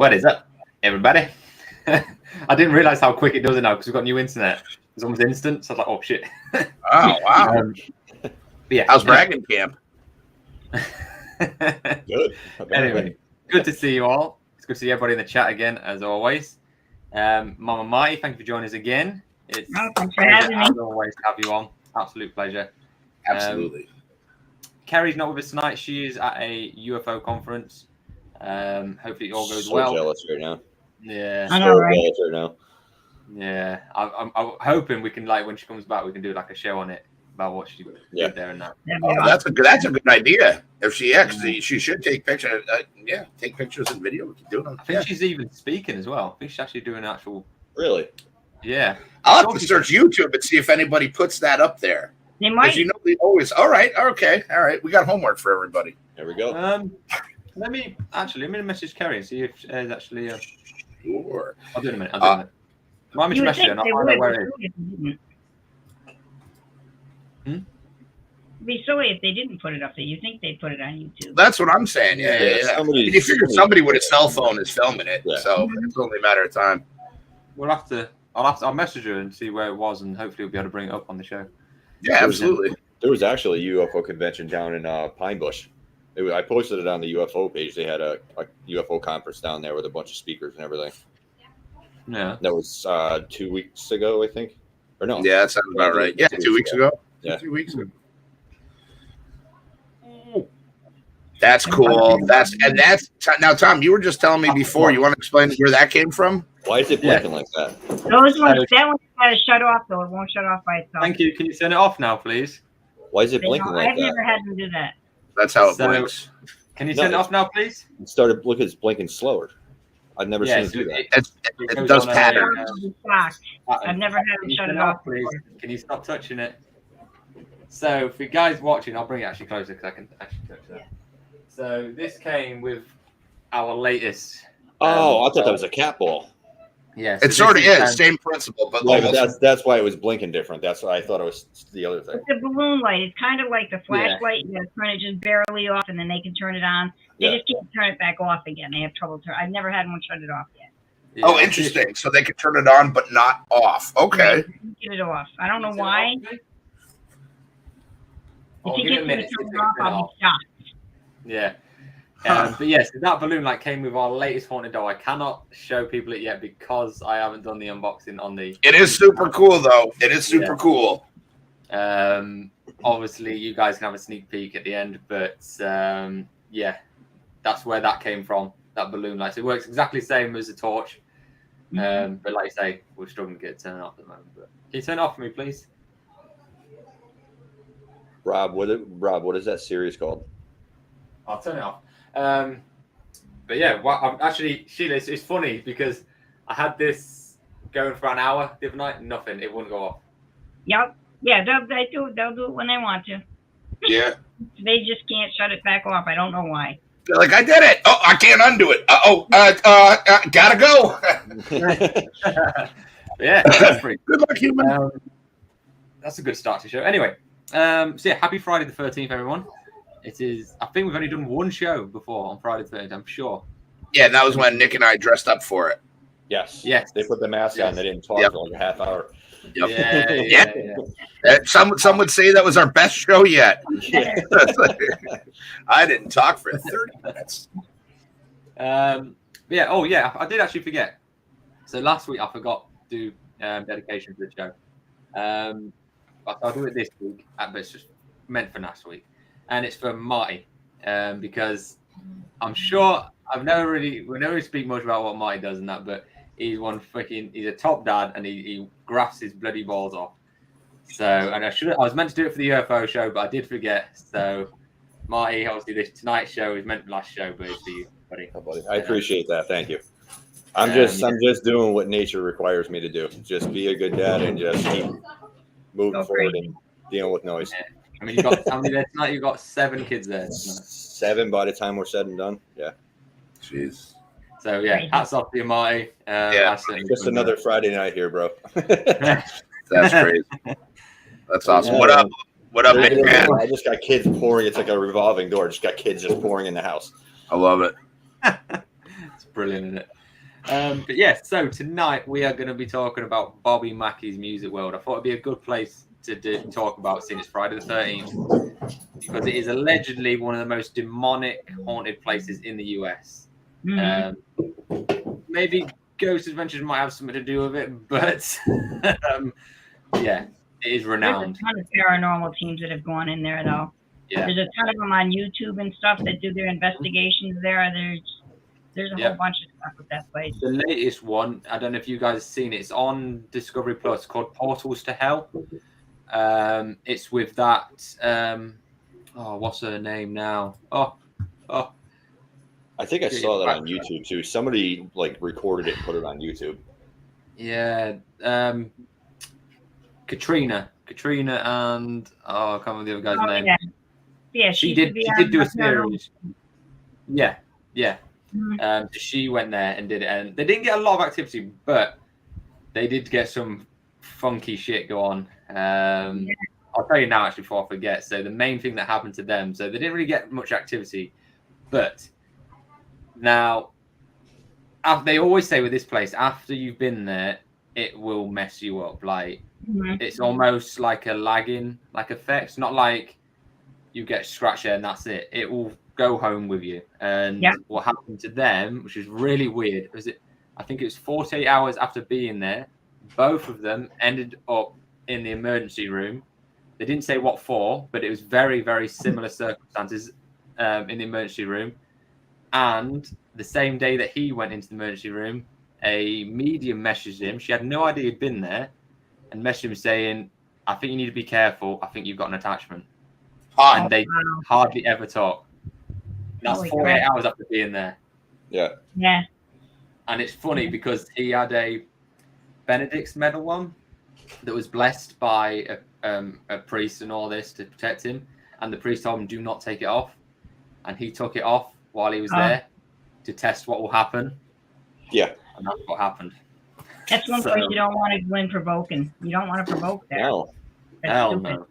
What is up, everybody? I didn't realize how quick it does it now because we've got new internet. It's almost instant. So I was like, oh shit. Oh wow. Yeah. How's bragging camp? Good. Anyway, good to see you all. It's good to see everybody in the chat again, as always. Mama Marty, thank you for joining us again. It's thanks for having me. as always to have you on. Absolute pleasure. Absolutely. Kerry's not with us tonight. She is at a UFO conference. Hopefully it all goes so well. Jealous right now. Yeah. I know, right? Jealous right now. Yeah. I'm hoping we can, like, when she comes back, we can do like a show on it about what she did there and that. Oh, that's a good idea. If she actually, she should take pictures. Take pictures and video. We can do them. I think she's even speaking as well. I think she's actually doing actual. Really? Yeah. I'll have to search YouTube and see if anybody puts that up there. They might. You know, they always. All right. Okay. All right. We got homework for everybody. There we go. Let me message Kerry and see if there's actually. Sure. I'll do it in a minute. I'll do it in a minute. Why don't you message her? I'll find out where it is. It'd be silly if they didn't put it up there. You think they'd put it on YouTube? That's what I'm saying. Yeah. You figure somebody with a cell phone is filming it, so it's only a matter of time. I'll message her and see where it was, and hopefully we'll be able to bring it up on the show. Yeah, absolutely. There was actually a UFO convention down in Pine Bush. I posted it on the UFO page. They had a UFO conference down there with a bunch of speakers and everything. Yeah. That was 2 weeks ago, I think. Or no. Yeah, that sounds about right. Yeah, 2 weeks ago. Yeah. 2 weeks ago. That's cool. That's now, Tom. You were just telling me before. You want to explain where that came from? Why is it blinking like that? Those ones, that one's got to shut off, though. It won't shut off by itself. Thank you. Can you turn it off now, please? Why is it blinking like I've that? never had them do that. That's how it blinks. Can you turn it off now, please? It started. Look, it's blinking slower. I've never seen it do that. It does pattern. I've never had them shut it off. Please. Can you stop touching it? So, for you guys watching, I'll bring it actually closer because I can actually touch that. So, this came with our latest. I thought that was a cat ball. Yeah, so it sort of is. Same principle, but that's why it was blinking different. That's why I thought it was the other thing. It's a balloon light. It's kind of like the flashlight. You turn it just barely off, and then they can turn it on. They just can't turn it back off again. They have trouble turning. I've never had one shut it off yet. Yeah. Oh, interesting. So they can turn it on, but not off. Okay. Get it off. I don't know why. If you get me to turn it off, I'll be shocked. Yeah. But yes, that balloon light came with our latest haunted doll. I cannot show people it yet because I haven't done the unboxing on the. It is super cool, though. It is super cool. Obviously, you guys can have a sneak peek at the end, but yeah, that's where that came from. That balloon light. So it works exactly the same as a torch, but like I say, we're struggling to get it turned off at the moment. But can you turn it off for me, please? Rob, what is that series called? I'll turn it off. But yeah, actually, Sheila, it's funny because I had this going for an hour the other night, nothing. It wouldn't go off. Yep. Yeah, they'll do it when they want to. Yeah. They just can't shut it back off. I don't know why. They're like, I did it. Oh, I can't undo it. Gotta go. Yeah. That's pretty good luck, human. That's a good start to the show. Anyway, so yeah, happy Friday the 13th, everyone. It is. I think we've only done one show before on Friday the 13th. I'm sure. Yeah, that was when Nick and I dressed up for it. Yes. Yes. They put the mask on. They didn't talk for like a half hour. Yep. Yeah. Some would say that was our best show yet. Yeah. I didn't talk for 30 minutes. Yeah. Oh, yeah. I did actually forget. So last week I forgot to do dedication for the show. I'll do it this week, but it's just meant for last week. And it's for Marty, because I'm sure we never really speak much about what Marty does and that, but he's a top dad and he grafts his bloody balls off. So, and I was meant to do it for the UFO show, but I did forget. So, Marty, obviously this tonight's show is meant for last show, but it's for you, buddy. Oh, buddy. I appreciate that. Thank you. I'm just doing what nature requires me to do. Just be a good dad and just keep moving forward and dealing with noise. Yeah. I mean, how many there tonight? You've got 7 kids there tonight. 7 by the time we're said and done. Yeah. Jeez. So, yeah, hats off to you, Marty. Just another Friday night here, bro. That's crazy. That's awesome. What up? What up, big man? I just got kids pouring. It's like a revolving door. Just got kids just pouring in the house. I love it. It's brilliant, isn't it? But yes, so tonight we are going to be talking about Bobby Mackey's Music World. I thought it'd be a good place to talk about, since it's Friday the 13th, because it is allegedly one of the most demonic, haunted places in the US. Maybe Ghost Adventures might have something to do with it, but yeah, it is renowned. There's a ton of paranormal teams that have gone in there, though. Yeah. There's a ton of them on YouTube and stuff that do their investigations there. There's a whole bunch of stuff with that place. The latest one, I don't know if you guys have seen it, it's on Discovery Plus, called Portals to Hell. It's with that, what's her name now? I think I saw that on YouTube too. Somebody like recorded it and put it on YouTube. Yeah. Katrina and I can't remember the other guy's name. Yeah, she did do a series. Yeah. So she went there and did it, and they didn't get a lot of activity, but they did get some funky shit go on. I'll tell you now, actually, before I forget. So the main thing that happened to them, so they didn't really get much activity, but now they always say with this place, after you've been there, it will mess you up. Like it's almost like a lagging effect. It's not like you get scratched there and that's it. It will go home with you. And what happened to them, which is really weird, was I think it was 48 hours after being there, both of them ended up in the emergency room. They didn't say what for, but it was very, very similar circumstances in the emergency room. And the same day that he went into the emergency room, a medium messaged him. She had no idea he'd been there, and messaged him saying, I think you need to be careful. I think you've got an attachment. And they hardly ever talk. That's 48 hours after being there. Yeah. And it's funny because he had a Benedict's medal one that was blessed by a priest and all this to protect him. And the priest told him, do not take it off. And he took it off while he was there to test what will happen. Yeah. And that's what happened. That's one place you don't want to go in provoking. You don't want to provoke there. No. Hell no.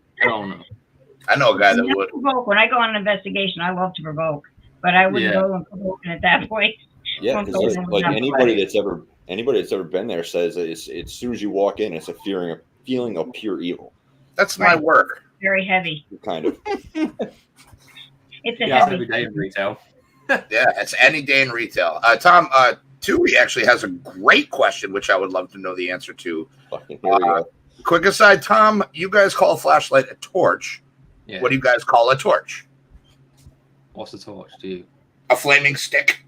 I know a guy that would. Provoke. When I go on an investigation, I love to provoke, but I wouldn't go and provoke at that point. Yeah, because like anybody that's ever been there says as soon as you walk in, it's a feeling of pure evil. That's my work. Very heavy. Kind of. It's a heavy every day in retail. Yeah, it's any day in retail. Tom, Tui actually has a great question, which I would love to know the answer to. Here we go. Quick aside, Tom, you guys call a flashlight a torch. Yeah. What do you guys call a torch? What's a torch to you? A flaming stick.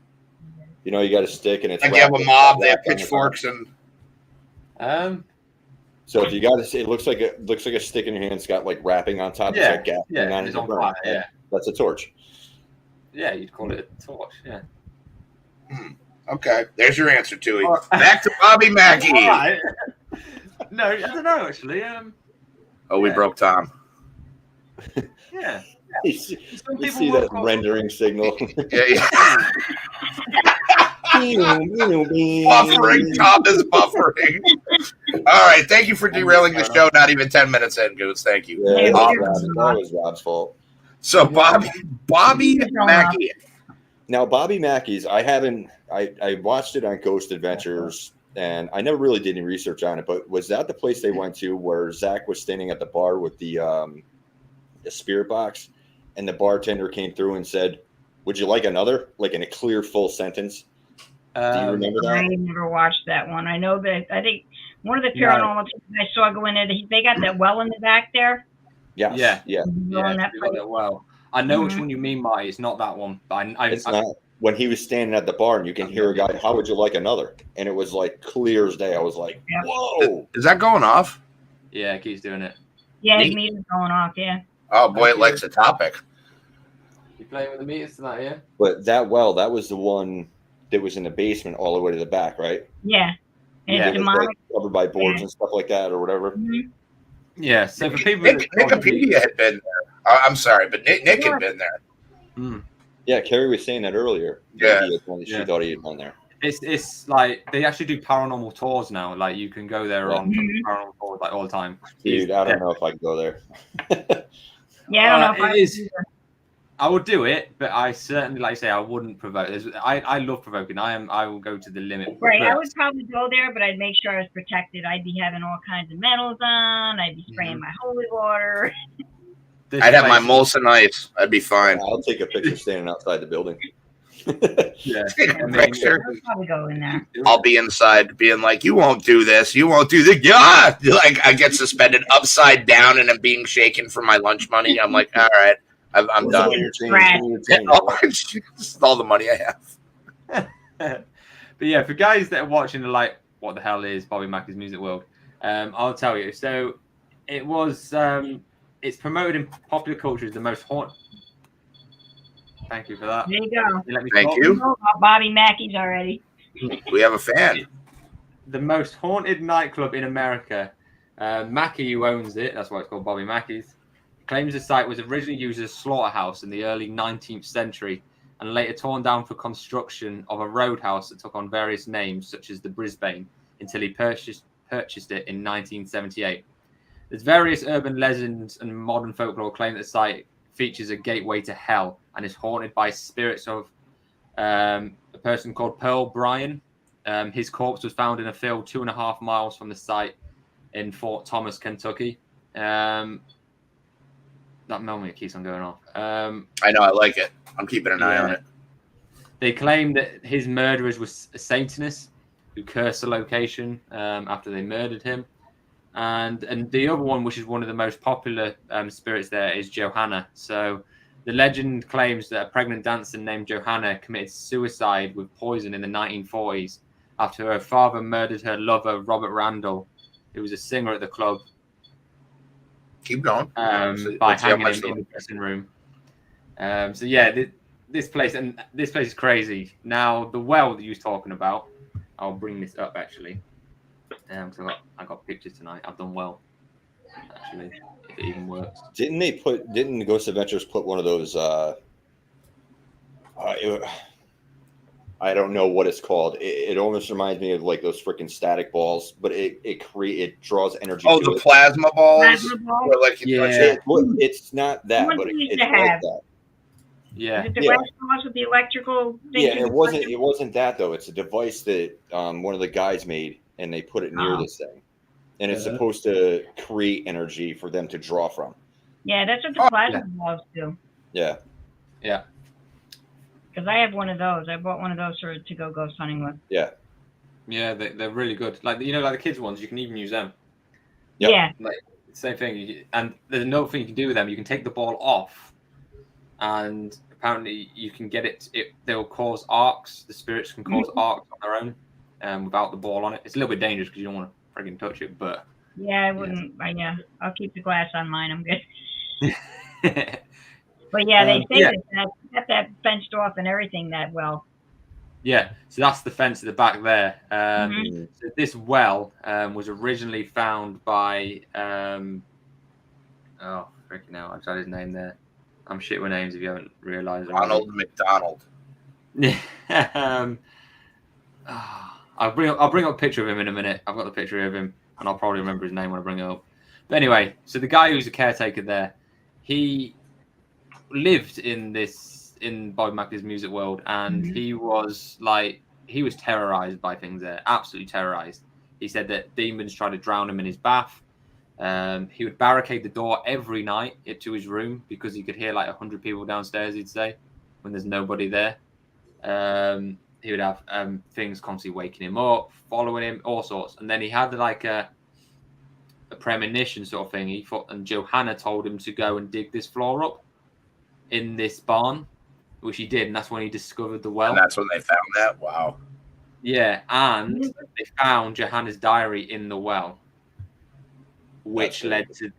You know, you got a stick and it's like you have a mob, they have pitchforks and. So if you got it looks like a stick in your hand. It's got like wrapping on top. Yeah, it's got gas it's on fire. Yeah, that's a torch. Yeah, you'd call it a torch. Yeah. Okay, there's your answer, Tui. Back to Bobby Mackey. Right. No, I don't know actually. We broke Tom. Yeah. You see that rendering signal? Yeah. Buffering. Tom is buffering. All right. Thank you for derailing the show. Not even 10 minutes in, Goose. Thank you. Yeah, that was Rob's fault. So Bobby Mackey. Now Bobby Mackey's, I watched it on Ghost Adventures and I never really did any research on it, but was that the place they went to where Zach was standing at the bar with the spirit box and the bartender came through and said, would you like another? Like in a clear, full sentence. Do you remember that? I never watched that one. I know that I think one of the paranormal things I saw go in there, they got that well in the back there. Yeah. Well, I know which one you mean, Marty. It's not that one. It's not. When he was standing at the bar and you can hear a guy, how would you like another? And it was like clear as day. I was like, whoa. Is that going off? Yeah, it keeps doing it. Yeah, his meter's going off, yeah. Oh, boy, it likes the topic. You playing with the meters tonight, yeah? But that was the one that was in the basement all the way to the back, right? Yeah. And it's demonic. Like covered by boards and stuff like that or whatever. Mm-hmm. Yeah, so for people Wikipedia had been there. I'm sorry, but Nick had been there. Yeah, Kerry was saying that earlier. Yeah. She thought he had been there. It's like they actually do paranormal tours now. Like you can go there on paranormal tours like all the time. Dude, I don't know if I can go there. Yeah, I don't know if it is. I would do it, but I certainly, like I say, I wouldn't provoke. I love provoking. I will go to the limit. Right, But, I would probably go there, but I'd make sure I was protected. I'd be having all kinds of medals on. I'd be spraying my holy water. I'd have my Molson Ice. I'd be fine. I'll take a picture standing outside the building. Yeah, Take a picture. I'd probably go in there. I'll be inside being like, you won't do this. You won't do the yeah. Like I get suspended upside down and I'm being shaken for my lunch money. I'm like, all right, I'm done. All the money I have. But yeah, for guys that are watching, like, what the hell is Bobby Mackey's Music World? I'll tell you. So it was. It's promoted in popular culture as the most haunted. Thank you for that. There you go. Thank you. Know about Bobby Mackey's already. We have a fan. The most haunted nightclub in America. Mackey, who owns it, that's why it's called Bobby Mackey's, claims the site was originally used as a slaughterhouse in the early 19th century and later torn down for construction of a roadhouse that took on various names, such as the Brisbane, until he purchased it in 1978. There's various urban legends and modern folklore claim that the site features a gateway to hell and is haunted by spirits of a person called Pearl Bryan. His corpse was found in a field 2.5 miles from the site in Fort Thomas, Kentucky. That moment keeps on going off. I know, I like it. I'm keeping an eye on it. They claim that his murderers were Satanists who cursed the location after they murdered him. And the other one, which is one of the most popular spirits there, is Johanna. So the legend claims that a pregnant dancer named Johanna committed suicide with poison in the 1940s after her father murdered her lover, Robert Randall, who was a singer at the club. Keep going. By hanging him in the dressing room. So yeah, this place is crazy. Now the well that you was talking about, I'll bring this up actually. I got pictures tonight. I've done well, actually, if it even works. Didn't the Ghost Adventures put one of those? I don't know what it's called. It almost reminds me of like those freaking static balls, but it draws energy. Oh, the plasma balls. Plasma ball? Or like It's not that, but it's like that. Yeah. Is it device with the electrical thing? Yeah, it wasn't that though. It's a device that one of the guys made, and they put it near this thing, and it's supposed to create energy for them to draw from. Yeah, that's what the plasma balls do. Yeah. Yeah. Because I have one of those. I bought one of those to go ghost hunting with. Yeah. Yeah, they're really good. Like like the kids ones, you can even use them. Yep. Yeah. Like same thing. And there's another thing you can do with them. You can take the ball off, and apparently you can get it. They'll cause arcs. The spirits can cause arcs on their own, without the ball on it. It's a little bit dangerous because you don't want to freaking touch it. But yeah, I wouldn't. Yeah, I'll keep the glass on mine. I'm good. But yeah, they say that that fenced off and everything that well. Yeah, so that's the fence at the back there. So this well was originally found by freaking hell, I've got his name there. I'm shit with names if you haven't realised. Ronald McDonald. I'll bring up a picture of him in a minute. I've got the picture of him, and I'll probably remember his name when I bring it up. But anyway, so the guy who's a caretaker there, he lived in Bobby Mackey's Music World, and he was terrorized by things there, absolutely terrorized. He said that demons tried to drown him in his bath. He would barricade the door every night to his room because he could hear like 100 people downstairs, he'd say, when there's nobody there. He would have things constantly waking him up, following him, all sorts. And then he had like a premonition sort of thing. He thought, and Johanna told him to go and dig this floor up in this barn, which he did, and that's when he discovered the well. And that's when they found that? Wow. Yeah, and they found Johanna's diary in the well, which led to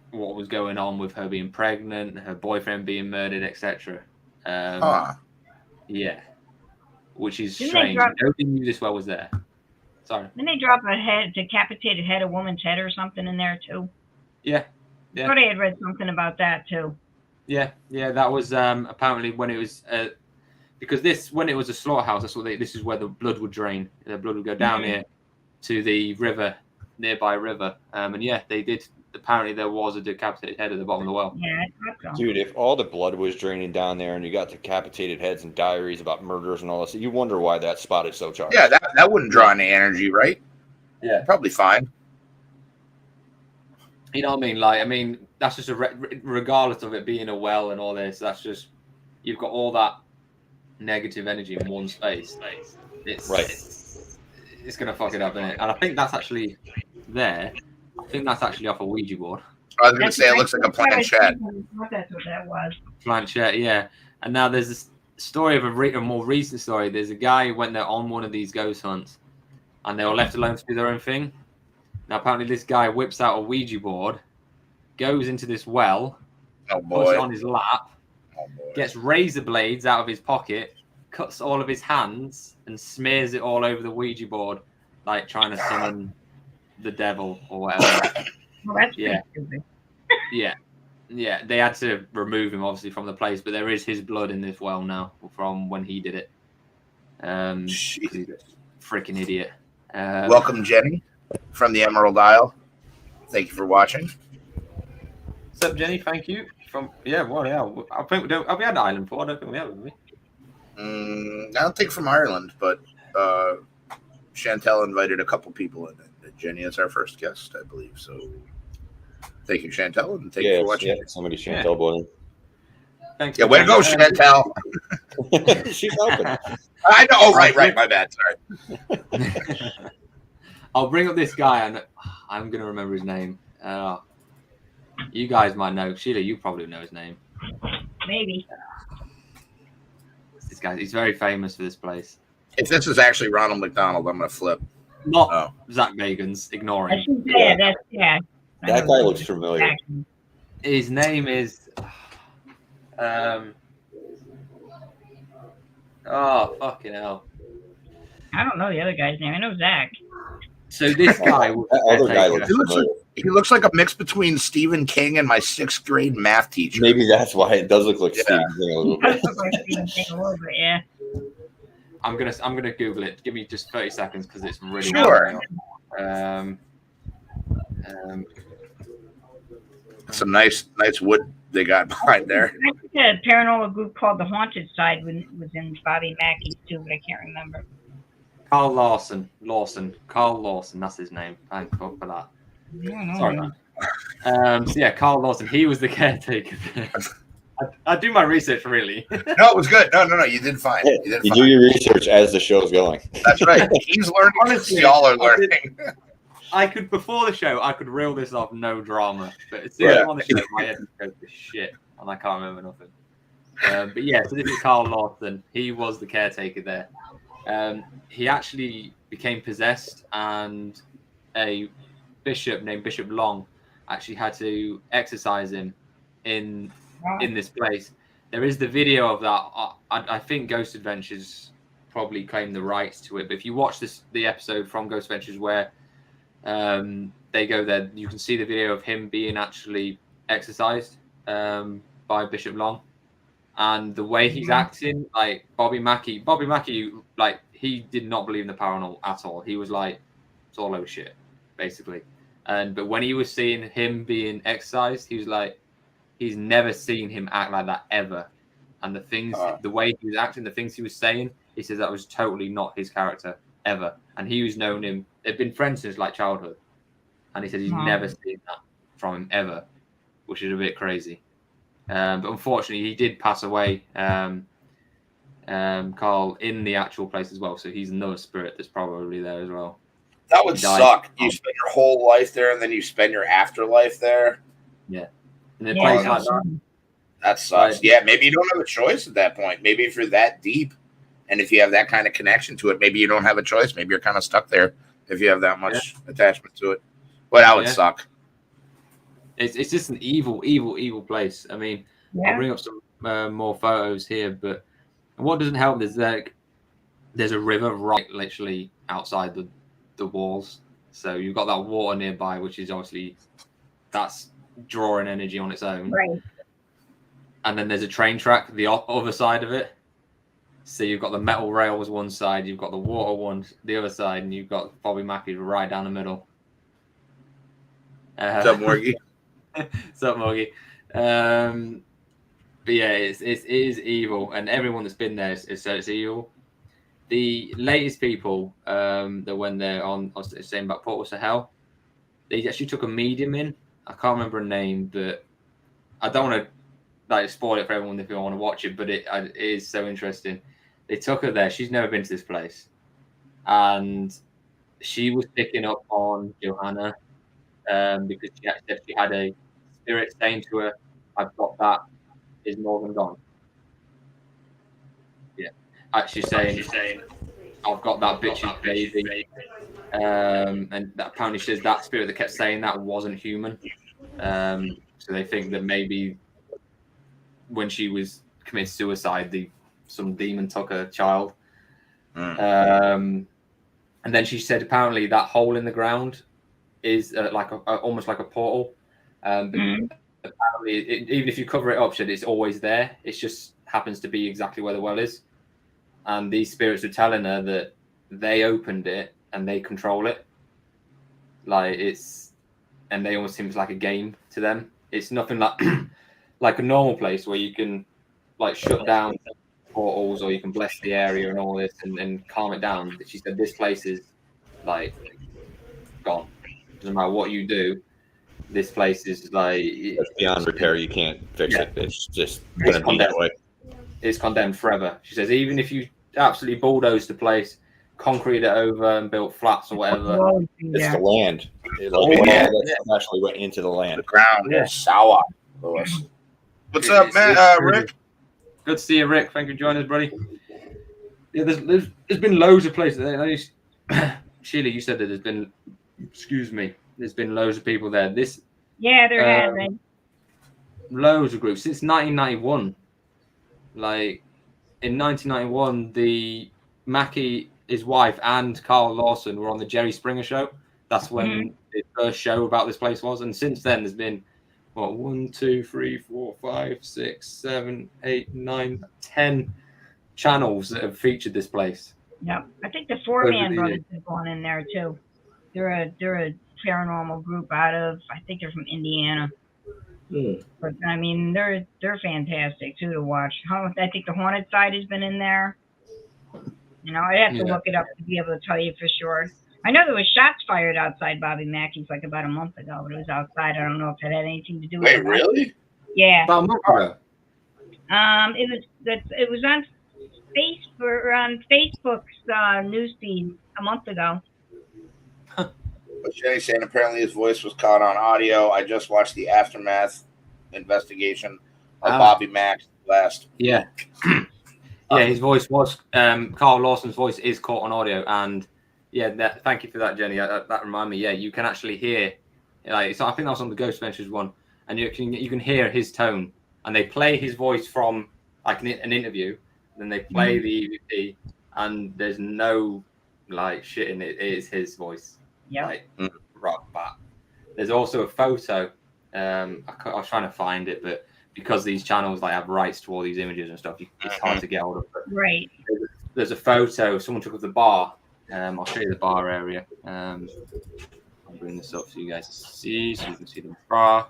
what was going on with her being pregnant, her boyfriend being murdered, etc. Yeah, which is strange. Nobody knew this well was there. Sorry. Didn't they drop a decapitated head, a woman's head or something in there too? Yeah. I thought I had read something about that too. Yeah, that was apparently when it was because when it was a slaughterhouse, this is where the blood would drain. The blood would go down here to the river, nearby river, and yeah, they did apparently there was a decapitated head at the bottom of the well. Yeah, I thought so. Dude, if all the blood was draining down there and you got decapitated heads and diaries about murders and all this, you wonder why that spot is so charged. Yeah, that wouldn't draw any energy, right? Yeah. Probably fine. You know what I mean? Like, I mean, that's just regardless of it being a well and all this, that's just, you've got all that negative energy in one space. It's Right. It's going to fuck it up, innit? And I think that's actually there. I think that's actually off a Ouija board. I was going to say it looks like a planchette. That's what that was. Planchette, yeah. And now there's this story of a more recent story. There's a guy who went there on one of these ghost hunts, and they were left alone to do their own thing. Now, apparently, this guy whips out a Ouija board, goes into this well, Oh puts it boy. on his lap, Oh boy. gets razor blades out of his pocket, cuts all of his hands, and smears it all over the Ouija board, like trying to summon the devil or whatever. Well, that's Yeah. pretty stupid. Yeah. They had to remove him, obviously, from the place, but there is his blood in this well now from when he did it. Jeez. He's a freaking idiot. Welcome, Jenny, from the Emerald Isle. Thank you for watching. What's up, Jenny? Thank you. I think we don't. Have we had Ireland before? I don't think we have, have we? I don't think from Ireland, but Chantel invited a couple people in. Jenny is our first guest, I believe. So thank you, Chantel, and thank you for watching. Yeah, somebody Chantel boy. Thanks. Yeah, way to go, Chantel. She's open. I know. Oh, right. My bad. Sorry. I'll bring up this guy, and I'm gonna remember his name. You guys might know. Sheila, you probably know his name. Maybe. This guy, he's very famous for this place. If this is actually Ronald McDonald, I'm gonna flip. Not Oh. Zach Bagans. Ignore I him. should say that's yeah. I That know guy who looks it is. familiar. His name is. Oh fucking hell! I don't know the other guy's name. I know Zach. So this guy was That other guy looks He looks familiar. He looks like a mix between Stephen King and my 6th grade math teacher. Maybe that's why it does look like Yeah. Stephen King a little He does bit. look like Stephen King a little bit, yeah. I'm gonna Google it. Give me just 30 seconds because it's really Sure. Some nice wood they got behind there. I think a paranormal group called the Haunted Side was in Bobby Mackey's too, but I can't remember. Carl Lawson. Carl Lawson. That's his name. Thank God for that. I don't know. Sorry, man. So yeah, Carl Lawson. He was the caretaker. I do my research really. No, it was good. No, you did fine. You did You fine. do your research as the show's going. That's right. He's learning. Honestly, Y'all are I did- learning. I could before the show. I could reel this off, no drama. But as soon as I'm on the show, my head just goes to shit, and I can't remember nothing. But yeah, so this is Carl Lawson. He was the caretaker there. He actually became possessed, and a bishop named Bishop Long actually had to exorcise him in this place. There is the video of that. I think Ghost Adventures probably claimed the rights to it. But if you watch the episode from Ghost Adventures where they go there, you can see the video of him being actually exorcised by Bishop Long, and the way he's acting, like Bobby Mackey, like he did not believe in the paranormal at all. He was like, it's all over shit, basically. But when he was seeing him being exorcised, he was like, he's never seen him act like that ever. And the way he was acting, the things he was saying, he says that was totally not his character ever. And he was known him. They've been friends since like childhood. And he said he's never seen that from him ever, which is a bit crazy. But unfortunately, he did pass away, Carl, in the actual place as well. So he's another spirit that's probably there as well. That would He died. suck. You spend your whole life there, and then you spend your afterlife there. Yeah. And a Yeah, place I like know. that. That sucks. Right. Yeah, maybe you don't have a choice at that point. Maybe if you're that deep, and if you have that kind of connection to it, maybe you don't have a choice. Maybe you're kind of stuck there if you have that much attachment to it. Well, that would suck. It's just an evil place. I mean, I'll bring up some more photos here, but what doesn't help is like there's a river right literally outside the walls. So you've got that water nearby, which is obviously that's drawing energy on its own. Right. And then there's a train track the other side of it. So you've got the metal rails one side, you've got the water one the other side, and you've got Bobby Mackey right down the middle. What's up, Morgie? What's up, Morgie? But yeah, it is evil, and everyone that's been there says it's evil. The latest people that when they're on, I was saying about Portals to Hell, they actually took a medium in. I can't remember her name, but I don't want to like spoil it for everyone if you want to watch it. But it is so interesting. They took her there. She's never been to this place, and she was picking up on Johanna because she had a spirit saying to her, "I've got that. Is more than gone." Yeah, actually saying, "I've got that bitch's baby," and that apparently she says that spirit that kept saying that wasn't human. So they think that maybe when she was committing suicide, some demon took her child. And then she said apparently that hole in the ground is like almost like a portal. Apparently, even if you cover it up, it's always there. It just happens to be exactly where the well is. And these spirits were telling her that they opened it and they control it. And they almost seems like a game to them. It's nothing like like a normal place where you can like shut down portals or you can bless the area and all this and calm it down. She said this place is like gone. Doesn't matter what you do. This place is like it's beyond repair. You can't fix it. It's just going to be that way. It's condemned forever. She says even if you absolutely bulldoze the place, concrete it over and built flats or whatever, it's the land. That actually went into the land. The ground is sour. Lewis. What's up, man? Rick? Good to see you, Rick. Thank you for joining us, buddy. Yeah, there's been loads of places. Sheila, you said that there's been. Excuse me. There's been loads of people there. There has been loads of groups since 1991. Like in 1991, the Mackey, his wife, and Carl Lawson were on the Jerry Springer show. That's when the first show about this place was, and since then there's been 1, 2, 3, 4, 5, 6, 7, 8, 9, 10 channels that have featured this place. Yep, I think the Four-Man Brothers have gone in there too. They're a paranormal group out of, I think they're from Indiana. But I mean, they're fantastic too to watch. I think the Haunted Side has been in there. You know, I'd have to look it up to be able to tell you for sure. I know there was shots fired outside Bobby Mackey's like about a month ago, but it was outside. I don't know if it had anything to do with it. Wait, really? Yeah. About a month ago. It was on Facebook's newsfeed a month ago. But Jenny's saying apparently his voice was caught on audio. I just watched the aftermath investigation of Bobby Mack's last. Yeah. Yeah, his voice was Carl Lawson's voice is caught on audio, and thank you for that, Jenny. That reminded me. Yeah, you can actually hear. I think that was on the Ghost Ventures one, and you can hear his tone, and they play his voice from like an interview, then they play the EVP, and there's no like shit in it. It is his voice. Yeah. Like, rock back. There's also a photo. I was trying to find it, but because these channels like have rights to all these images and stuff, it's hard to get hold of. But right. There's a photo someone took of the bar. I'll show you the bar area. I'll bring this up so you guys see, so you can see the bar.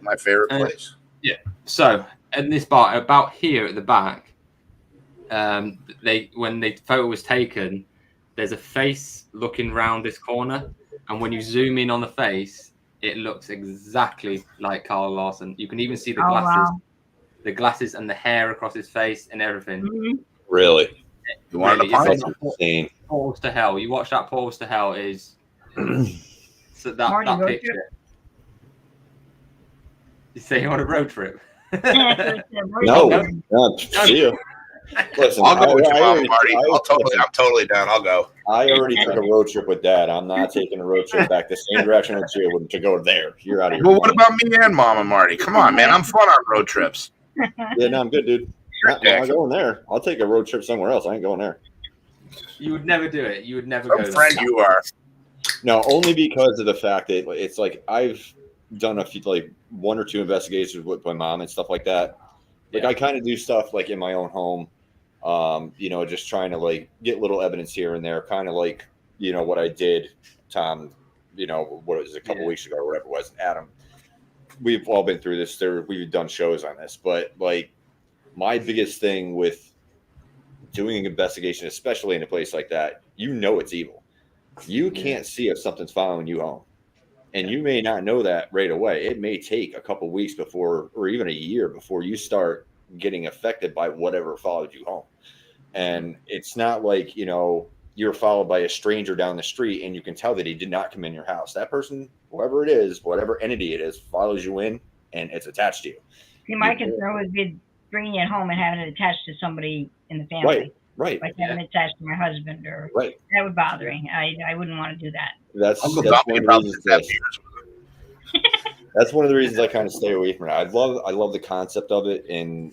My favorite place. Yeah. So in this bar, about here at the back, when the photo was taken, there's a face looking round this corner, and when you zoom in on the face, it looks exactly like Carl Lawson. You can even see the glasses and the hair across his face and everything. Really? You wanted to insane. Portals to Hell. You watch that Portals to Hell is so that Marty, picture. You say you want a road trip? No, see you. Listen, I'll go with you, Marty. I'm totally down. I'll go. I already took a road trip with Dad. I'm not taking a road trip back the same direction with you to go there. You're out of here. Well, what about me and Mom and Marty? Come on, man. I'm fun on road trips. Yeah, no, I'm good, dude. I'm not going there. I'll take a road trip somewhere else. I ain't going there. You would never do it. You would never go there. Friend you are. No, only because of the fact that it's like I've done a few, like 1 or 2 investigations with my mom and stuff like that. Like I kind of do stuff like in my own home. Just trying to like get little evidence here and there, kind of like, what I did, Tom, what was it, a couple weeks ago or whatever it was. Adam, we've all been through this. We've done shows on this, but like my biggest thing with doing an investigation, especially in a place like that, it's evil. You can't see if something's following you home. And you may not know that right away. It may take a couple weeks before, or even a year before you start getting affected by whatever followed you home. And it's not like, you're followed by a stranger down the street and you can tell that he did not come in your house. That person, whoever it is, whatever entity it is, follows you in and it's attached to you. See, my concern would be bringing it home and having it attached to somebody in the family. Right. Like having it attached to my husband or that would bother me. I wouldn't want to do that. That's one of the reasons I kind of stay away from it. I love the concept of it, and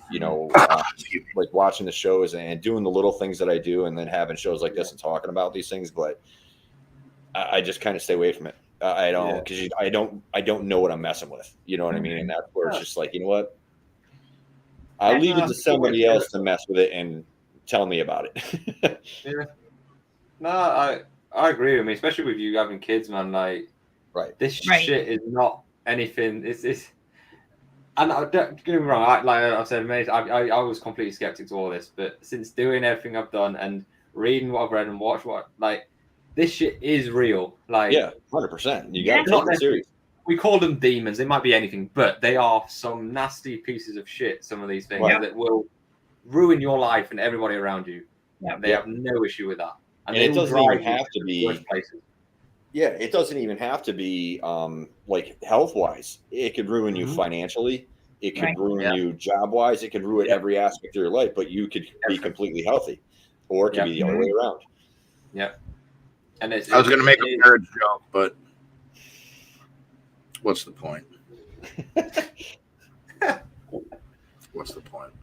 like watching the shows and doing the little things that I do, and then having shows like this and talking about these things. But I just kind of stay away from it. I don't, because I don't know what I'm messing with. You know what I mean? And that's where it's just like, you know what? I'll leave it to somebody else to mess with it and tell me about it. No, I agree with me, especially with you having kids, man. Like, this shit is not anything. It's and don't get me wrong. Like I've said, I was completely skeptic to all this, but since doing everything I've done and reading what I've read and watched this shit is real. Like, 100%. You got to take it serious. We call them demons. They might be anything, but they are some nasty pieces of shit. Some of these things that will ruin your life and everybody around you. They have no issue with that. And it doesn't even have to be. Yeah, it doesn't even have to be like health-wise. It could ruin you financially. It could ruin you job-wise. It could ruin every aspect of your life. But you could be completely healthy, or it could be the other way around. Yep. And I was going to make a marriage joke, but what's the point? What's the point?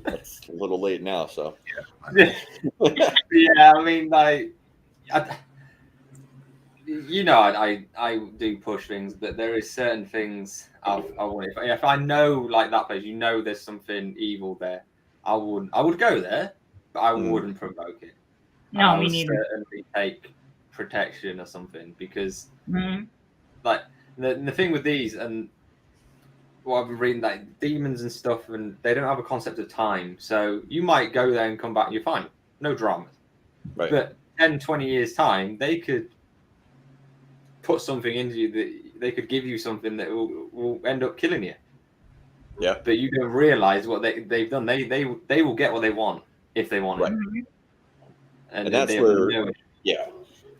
It's a little late now, so. Yeah, I mean, like, I do push things, but there is certain things I want. If I know, like, that place, there's something evil there, I would go there, but I wouldn't provoke it. No, me neither. Certainly take protection or something, because like the thing with these and what I've been reading, like demons and stuff, and they don't have a concept of time. So you might go there and come back and you're fine. No dramas. Right. But 10, 20 years time, they could put something into you that they could give you something that will end up killing you. Yeah. But you don't realize what they've done. They will get what they want if they want it. And that's where, and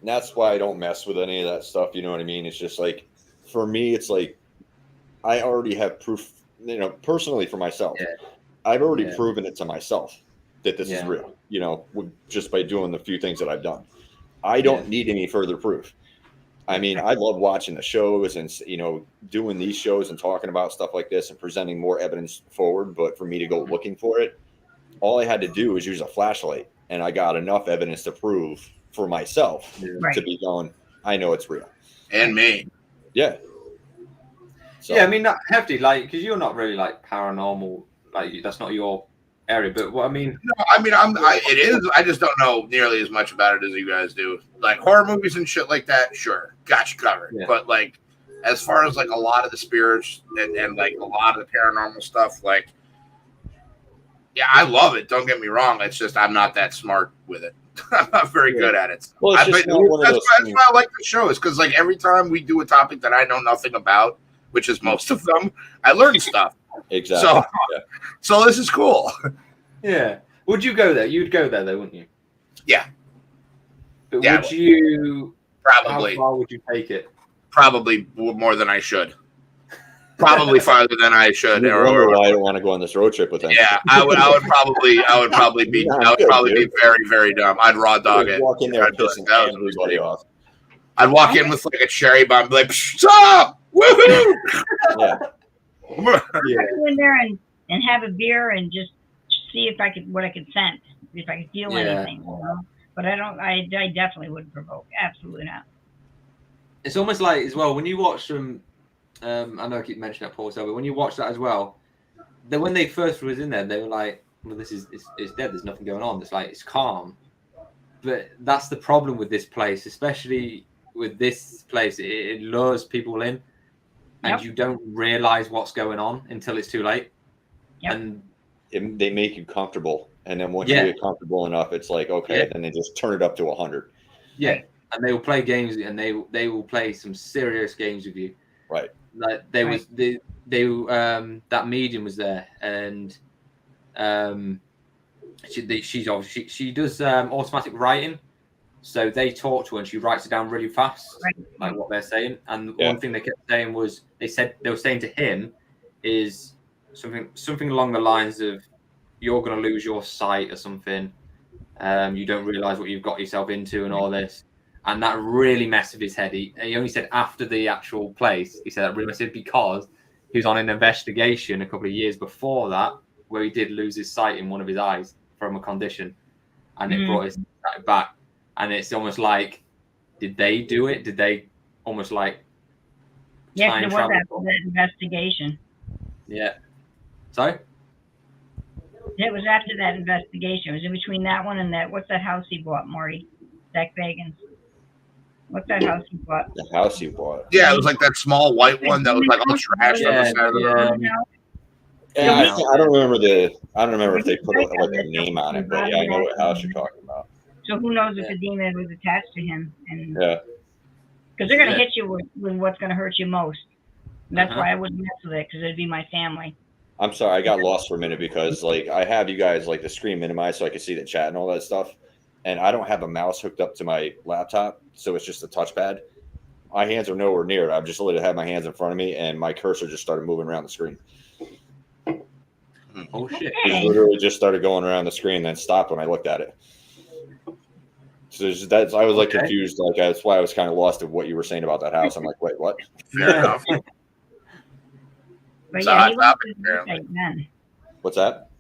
that's why I don't mess with any of that stuff. You know what I mean? It's just like, for me, it's like, I already have proof, personally for myself. Yeah. I've already proven it to myself that this is real, just by doing the few things that I've done. I don't need any further proof. I mean, I love watching the shows and, doing these shows and talking about stuff like this and presenting more evidence forward. But for me to go looking for it, all I had to do was use a flashlight, and I got enough evidence to prove for myself to be going, I know it's real. And me. Yeah. So. Yeah, I mean, not Hefty, like, because you're not really like paranormal, like that's not your area. But what I mean, no, I mean, it is. I just don't know nearly as much about it as you guys do. Like horror movies and shit like that, sure, got you covered. Yeah. But like, as far as like a lot of the spirits and like a lot of the paranormal stuff, like, yeah, I love it. Don't get me wrong. It's just I'm not that smart with it. I'm not very good at it. Well, that's why I like the show. Is because like every time we do a topic that I know nothing about, which is most of them, I learn stuff. Exactly. So this is cool. Yeah. Would you go there? You'd go there, though, wouldn't you? Yeah. But would you? Probably. How far would you take it? Probably more than I should. Probably farther than I should. I wonder why I don't want to go on this road trip with them. Yeah, I would probably be very, very dumb. I'd raw dog it. Walk in there pissing everybody off. I'd walk in with like a cherry bomb, like, stop! Woohoo! Yeah. Go in there and have a beer and just see if I could sense, if I could feel anything. But I definitely wouldn't provoke. Absolutely not. It's almost like as well when you watch them. I know I keep mentioning that Paul, but when you watch that as well, then when they first was in there, they were like, "Well, this is it's dead. There's nothing going on. It's like it's calm." But that's the problem with this place, especially with this place, it lures people in, and you don't realize what's going on until it's too late. And they make you comfortable, and then once you get comfortable enough, it's like okay, then they just turn it up to 100. Yeah, and they will play games, and they will play some serious games with you. Right. Like that medium was there, and she does automatic writing, so they talk to her and she writes it down really fast, like what they're saying. And one thing they kept saying was they were saying to him is something along the lines of, you're going to lose your sight or something. You don't realize what you've got yourself into and all this. And that really messed with his head. He only said after the actual place, he said that really messed with him because he was on an investigation a couple of years before that where he did lose his sight in one of his eyes from a condition. And it brought his sight back. And it's almost like, did they do it? Did they almost like time travel? Yes, it was that investigation. Yeah. Sorry? It was after that investigation. It was in between that one and that. What's that house he bought, Marty? Zach Bagans. What's that house he bought? The house he bought. Yeah, it was like that small white one that was like all trashed on the side of the road. Yeah, I don't remember if they put like a name on it, but yeah, I know what house you're talking about. So who knows if the demon was attached to him? And because they're gonna hit you with what's gonna hurt you most. And that's why I wouldn't mess with it, because it'd be my family. I'm sorry, I got lost for a minute because like I have you guys like the screen minimized so I can see the chat and all that stuff. And I don't have a mouse hooked up to my laptop, so it's just a touchpad. My hands are nowhere near it. I've just literally had my hands in front of me, and my cursor just started moving around the screen. Oh shit! It literally just started going around the screen, and then stopped when I looked at it. So I was like confused. Like that's why I was kind of lost of what you were saying about that house. I'm like, wait, what? Fair enough. But yeah, he lost his eyesight then. What's that?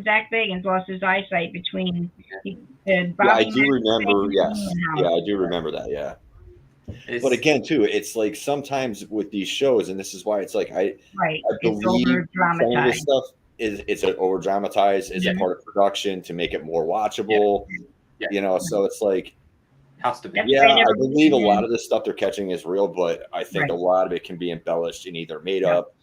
Zach Bagans lost his eyesight between. I do remember. Yes, yeah, I do remember that. Yeah. But again, too, it's like sometimes with these shows, and this is why it's like I believe some of this stuff it's an over dramatized. It's a part of production to make it more watchable. Yeah. You know, so it's like has to be. Yeah, I believe a lot of this stuff they're catching is real, but I think a lot of it can be embellished and either made up.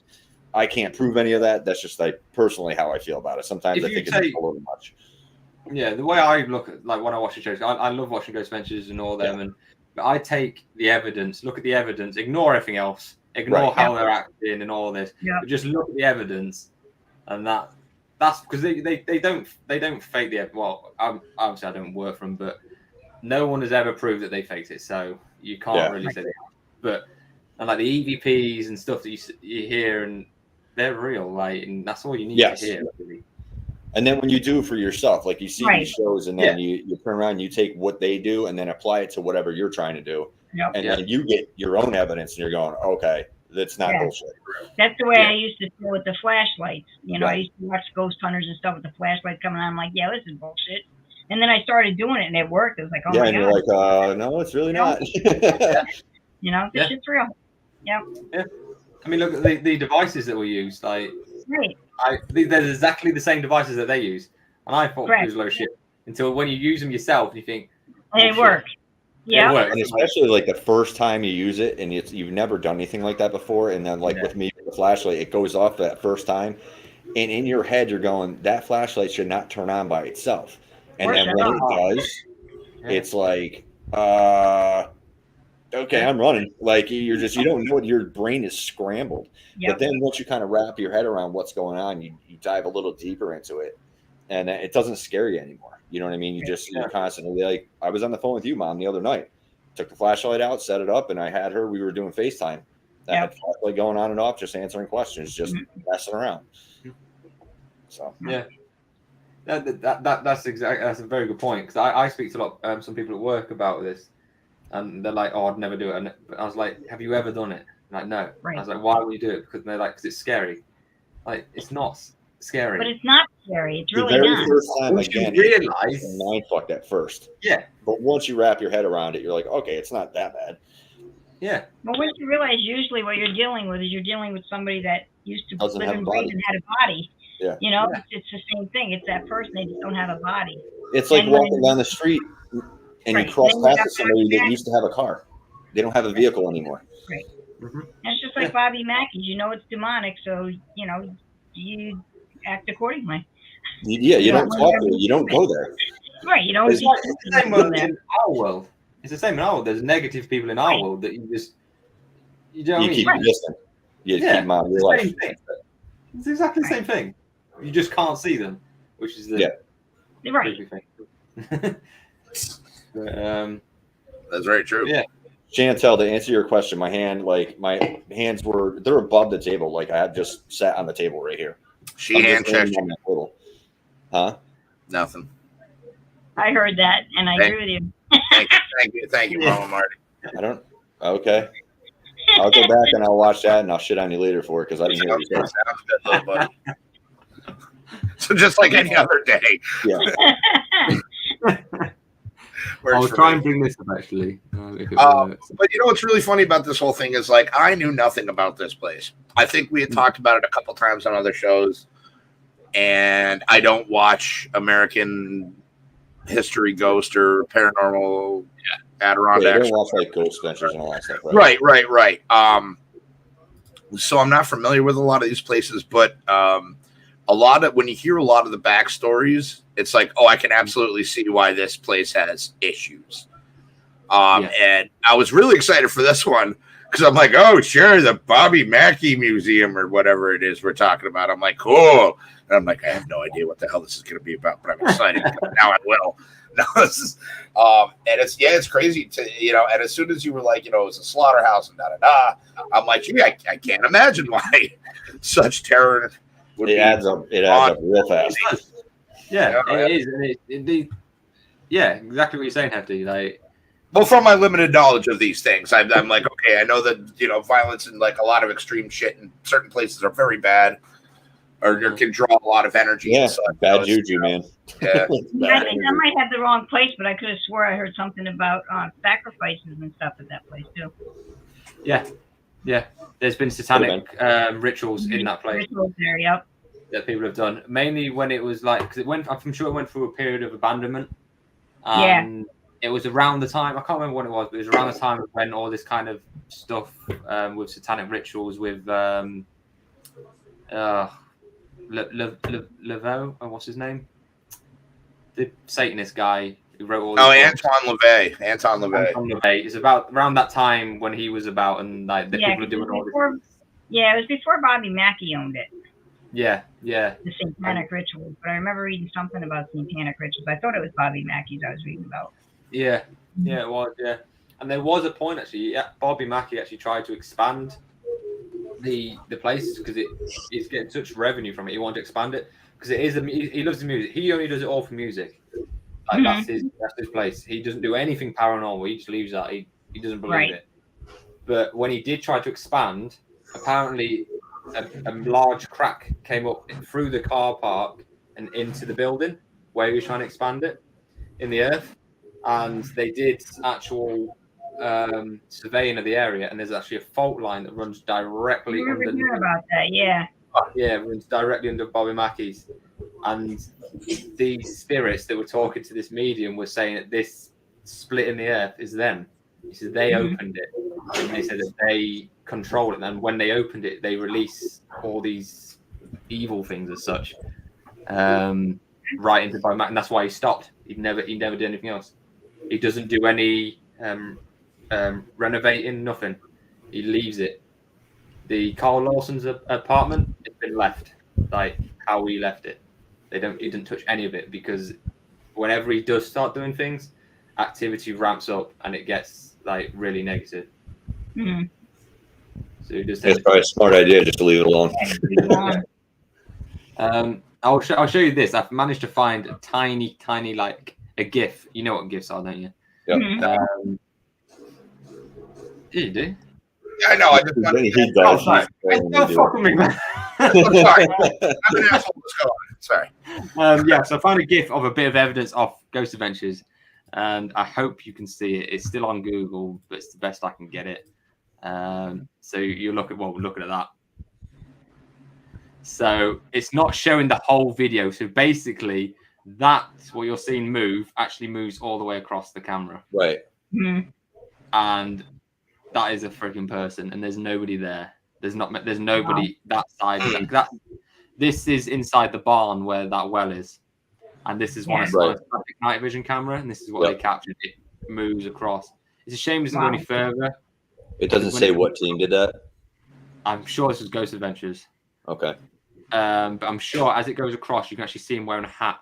I can't prove any of that. That's just like personally how I feel about it. Sometimes I think it's a little much. Yeah, the way I look at like when I watch the shows, I love watching Ghost Adventures and all them, but I take the evidence, look at the evidence, ignore everything else, ignore how they're acting and all this, but just look at the evidence, and that's because they don't fake the obviously I don't work for them, but no one has ever proved that they faked it, so you can't really say that. But and like the EVPs and stuff that you hear, and they're real, like, and that's all you need to hear. Really. And then when you do for yourself, like you see these shows, and then you turn around, and you take what they do, and then apply it to whatever you're trying to do, and then you get your own evidence, and you're going, okay, that's not bullshit. That's the way I used to do with the flashlights. You know, I used to watch Ghost Hunters and stuff with the flashlights coming on. I'm like, this is bullshit. And then I started doing it, and it worked. It was like, oh my God. You're like, no, it's really not. You know, this shit's real. Yeah. I mean, look at the devices that we use. Like, they're exactly the same devices that they use, and I thought it was low shit until when you use them yourself, you think it works. Yeah, and especially like the first time you use it, and you've never done anything like that before, and then like with me, with the flashlight, it goes off that first time, and in your head, you're going, that flashlight should not turn on by itself, and then when it does, it's like, okay, I'm running. Like you don't know what your brain is scrambled. But then once you kind of wrap your head around what's going on, you dive a little deeper into it, and it doesn't scare you anymore. You know what I mean? You're constantly like, I was on the phone with you, Mom, the other night. Took the flashlight out, set it up, and I had her. We were doing FaceTime. I had flashlight going on and off, just answering questions, just messing around. So that's a very good point, because I speak to a lot some people at work about this. And they're like, I'd never do it. And I was like, have you ever done it? Like, no. I was like, why would you do it? Because they're like, because it's scary. Like, it's not scary. But it's not scary. It's really the very not. first time, again, you realize, mind fucked at first. Yeah. But once you wrap your head around it, you're like, okay, it's not that bad. Yeah. But once you realize usually what you're dealing with is you're dealing with somebody that used to live and breathe and had a body. Yeah. You know, it's the same thing. It's that person. They just don't have a body. It's like walking down the street and you cross past somebody that used to have a car. they don't have a vehicle anymore. Right. Mm-hmm. And it's just like Bobby Mackey. You know it's demonic, so you act accordingly. You don't talk to it. You don't go there. Right. You don't. It's the same in our world. It's the same in our world. There's negative people in our world that you just you don't. You keep listening. You keep them out of your life. It's exactly the same thing. You just can't see them, which is the creepy thing. But, that's very true. Yeah. Chantel, to answer your question, my hands they're above the table. Like I had just sat on the table right here. She hand checked you. Huh? Nothing. I heard that, and I agree with you. Thank you, Mama Marty. I don't. Okay. I'll go back and I'll watch that, and I'll shit on you later for it because I didn't hear what you said. Sounds good, little buddy. So just like any other day. Yeah. I'll try and bring this up actually. But you know what's really funny about this whole thing is like I knew nothing about this place. I think we had talked about it a couple times on other shows, and I don't watch American History Ghost or Paranormal Adirondack. Yeah, you don't watch like Ghost Adventures and all that stuff, right? Right. So I'm not familiar with a lot of these places, but when you hear a lot of the backstories, it's like, oh, I can absolutely see why this place has issues. And I was really excited for this one because I'm like, oh, sure, the Bobby Mackey Museum or whatever it is we're talking about. I'm like, cool. And I'm like, I have no idea what the hell this is going to be about, but I'm excited. Now I will. No, this is, and it's crazy to, and as soon as you were like, it's a slaughterhouse and I'm like, gee, I can't imagine why such terror would be. It adds up real fast. Yeah, it is. Yeah, exactly what you're saying, Hefty. Like, well, from my limited knowledge of these things, I'm like, okay, I know that, violence and like a lot of extreme shit in certain places are very bad. Or can draw a lot of energy. Yeah, bad juju, man. Yeah. I think I might have the wrong place, but I could have swore I heard something about sacrifices and stuff at that place too. Yeah. There's been satanic rituals in that place. Rituals there, yep. That people have done, mainly when it was like, because I'm sure it went through a period of abandonment. It was around the time, I can't remember when it was, but it was around the time when all this kind of stuff with satanic rituals with Laveau, or what's his name? The Satanist guy who wrote all. Anton LaVey. Anton LaVey. It's about around that time when he was about, and like the people are doing all this. Yeah, it was before Bobby Mackey owned it. Yeah. The satanic rituals, but I remember reading something about satanic rituals. I thought it was Bobby Mackey's I was reading about. Yeah, it was. Yeah, and there was a point actually. Yeah, Bobby Mackey actually tried to expand the place because it's getting such revenue from it. He wanted to expand it because he loves the music. He only does it all for music. Like that's his place. He doesn't do anything paranormal. He just leaves that. He doesn't believe it. But when he did try to expand, apparently a large crack came up through the car park and into the building where he was trying to expand it in the earth, and they did actual surveying of the area, and there's actually a fault line that runs directly under. About that, yeah. Yeah, it runs directly under Bobby Mackey's, and these spirits that were talking to this medium were saying that this split in the earth is them. He said they opened it, and they said that they control it, and when they opened it, they release all these evil things as such, right into Bobby Mackey, and that's why he stopped. He never did anything else. He doesn't do any renovating, nothing. He leaves it. The Carl Lawson's apartment has been left like how we left it. He didn't touch any of it because whenever he does start doing things, activity ramps up and it gets like really negative. So he just it's probably a smart idea just to leave it alone. I'll show you this. I've managed to find a tiny like a GIF. You know what GIFs are, don't you? Yeah. You do. Yeah, I know. I just sorry. Don't fuck with me, man. I'm an asshole. Let's go on. Sorry. So I found a GIF of a bit of evidence of Ghost Adventures, and I hope you can see it. It's still on Google, but it's the best I can get it. So you look at we're looking at that. So it's not showing the whole video. So basically, that's what you're seeing actually moves all the way across the camera. Right. And that is a freaking person, and there's nobody there. There's nobody that side of that. This is inside the barn where that well is, and this is one of the night vision camera, and this is what they captured. It moves across. It's a shame it doesn't go any further. It doesn't say what team did that. I'm sure this was Ghost Adventures. Okay. But I'm sure as it goes across, you can actually see him wearing a hat.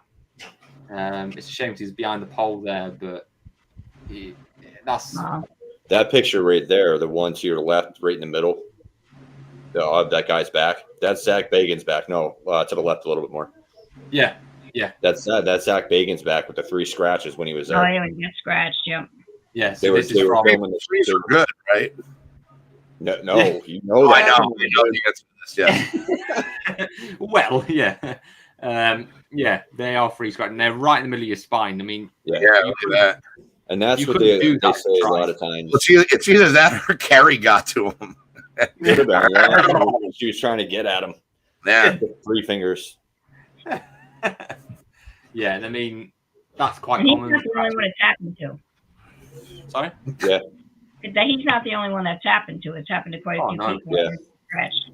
It's a shame because he's behind the pole there, but that's that picture right there. The one to your left, right in the middle. That guy's back. That's Zach Bagan's back. No, to the left a little bit more. Yeah. That's Zach Bagan's back with the 3 scratches when he was there. Oh, he would get scratched. Yep. Yeah. So they were filming the trees are good, right? No, you know that. I know the answer to this. Yeah. Well, yeah. They are free scratch, and they're right in the middle of your spine. I mean, look at that. And that's what they say a lot of times. It's either that or Kerry got to him. She was trying to get at him. Yeah. 3 fingers. Yeah, and I mean, that's quite and common. He's not the only one it's happened to. Sorry? Yeah. He's not the only one that's happened to. It's happened to quite a few people. Yeah. Scratched.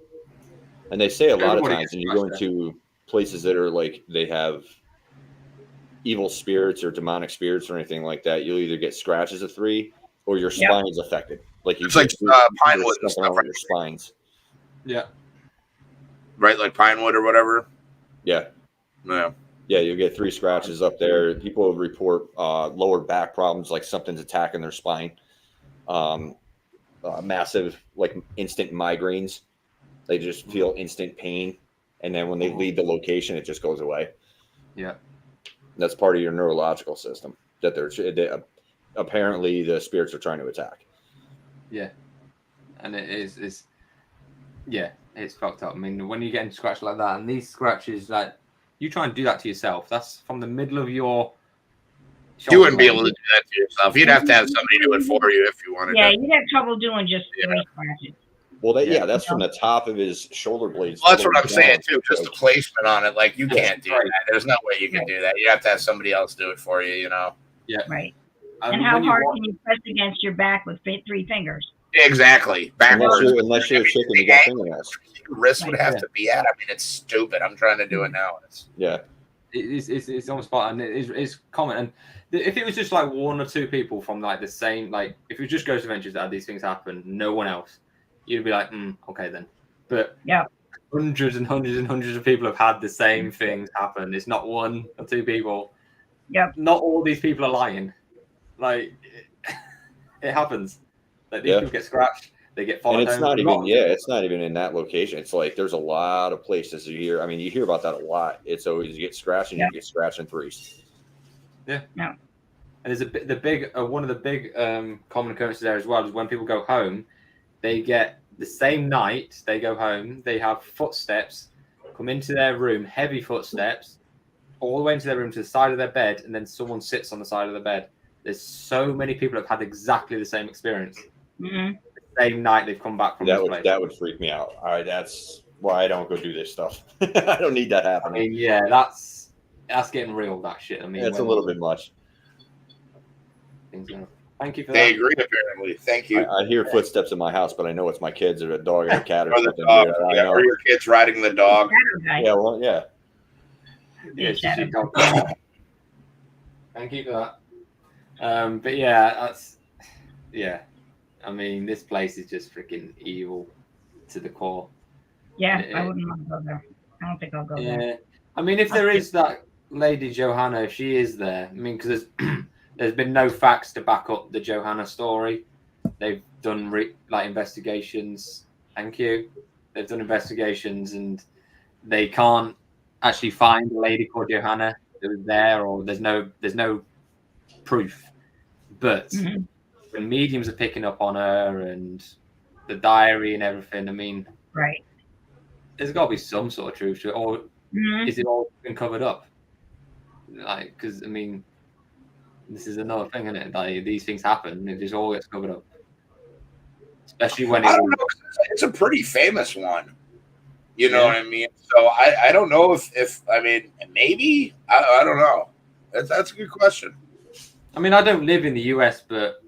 And they say a lot of times when you go into places that are like they have evil spirits or demonic spirits or anything like that, you'll either get scratches of 3 or your spine is affected. Like it's like Pinewood and stuff, right? Your spines. Yeah. Right, like Pinewood or whatever. Yeah. Yeah, you'll get 3 scratches up there. People report lower back problems, like something's attacking their spine. Massive, like instant migraines. They just feel instant pain, and then when they leave the location, it just goes away. Yeah, that's part of your neurological system that apparently the spirits are trying to attack. Yeah, and it's fucked up. I mean, when you get into scratches like that, and these scratches, like you try and do that to yourself. That's from the middle of your. You wouldn't be able to do that to yourself. You'd have to have somebody do it for you if you wanted. Yeah, you'd have trouble doing just 3 scratches. Well, that's from the top of his shoulder blades. Well, that's what I'm saying too. Just the placement on it, like you can't do that. There's no way you can do that. You have to have somebody else do it for you. You know. Yeah. Right. And how hard can you press against your back with 3 fingers? Exactly. Backwards. Unless you're shaking the gut fingernails. Your wrist would have to be at. I mean, it's stupid. I'm trying to do it now. It's almost part, and it's common. And if it was just like 1 or 2 people from like the same, like if it just Ghost Adventures that had these things happen, no one else, you'd be like, okay then. But hundreds and hundreds and hundreds of people have had the same things happen. It's not 1 or 2 people. Yep. Not all these people are lying. Like it happens. Like these people get scratched. They get followed. And it's not even it's not even in that location. It's like there's a lot of places you hear. I mean, you hear about that a lot. It's always you get scratched and you get scratched in 3s. Yeah. No. And there's one of the big common occurrences there as well is when people go home, they get the same night they go home, they have footsteps come into their room, heavy footsteps, all the way into their room to the side of their bed, and then someone sits on the side of the bed. There's so many people have had exactly the same experience. Mm-hmm. The same night they've come back from this place. That would freak me out. All right, that's why I don't go do this stuff. I don't need that happening. I mean, yeah, that's getting real. That shit. I mean, that's a little bit much. Thank you for that. They agree, apparently. Thank you. I hear footsteps in my house, but I know it's my kids or a dog or a cat or or something. Or your kids riding the dog. Yeah, well, yeah. Thank you for that. But yeah, I mean, this place is just freaking evil to the core. Yeah, I wouldn't want to go there. I don't think I'll go there. I mean, if there is that lady Johanna, if she is there, I mean, because there's been no facts to back up the Johanna story. They've done investigations. Thank you. They've done investigations and they can't actually find a lady called Johanna that was there, or there's no proof. But when mediums are picking up on her and the diary and everything, I mean, right? There's got to be some sort of truth to it, or is it all been covered up? Like, because I mean, this is another thing, isn't it? Like these things happen, it just all gets covered up. Especially when I don't know. It's a pretty famous one. You know what I mean? So I don't know if I mean maybe I don't know. That's a good question. I mean, I don't live in the US, but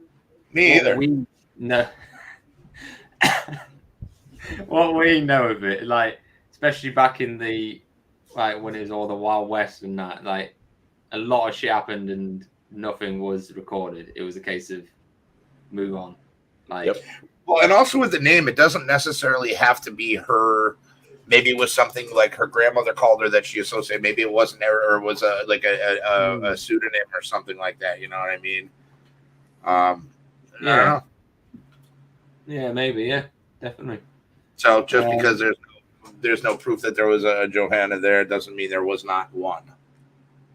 me either. what we know of it, like especially back in the like when it was all the Wild West and that, like a lot of shit happened and nothing was recorded. It was a case of move on. Like, Yep. Well, and also with the name, it doesn't necessarily have to be her. Maybe it was something like her grandmother called her that she associated. Maybe it wasn't her, or it was a pseudonym or something like that. You know what I mean? I don't know. Yeah, maybe. Yeah, definitely. So just because there's no proof that there was a Johanna there, doesn't mean there was not one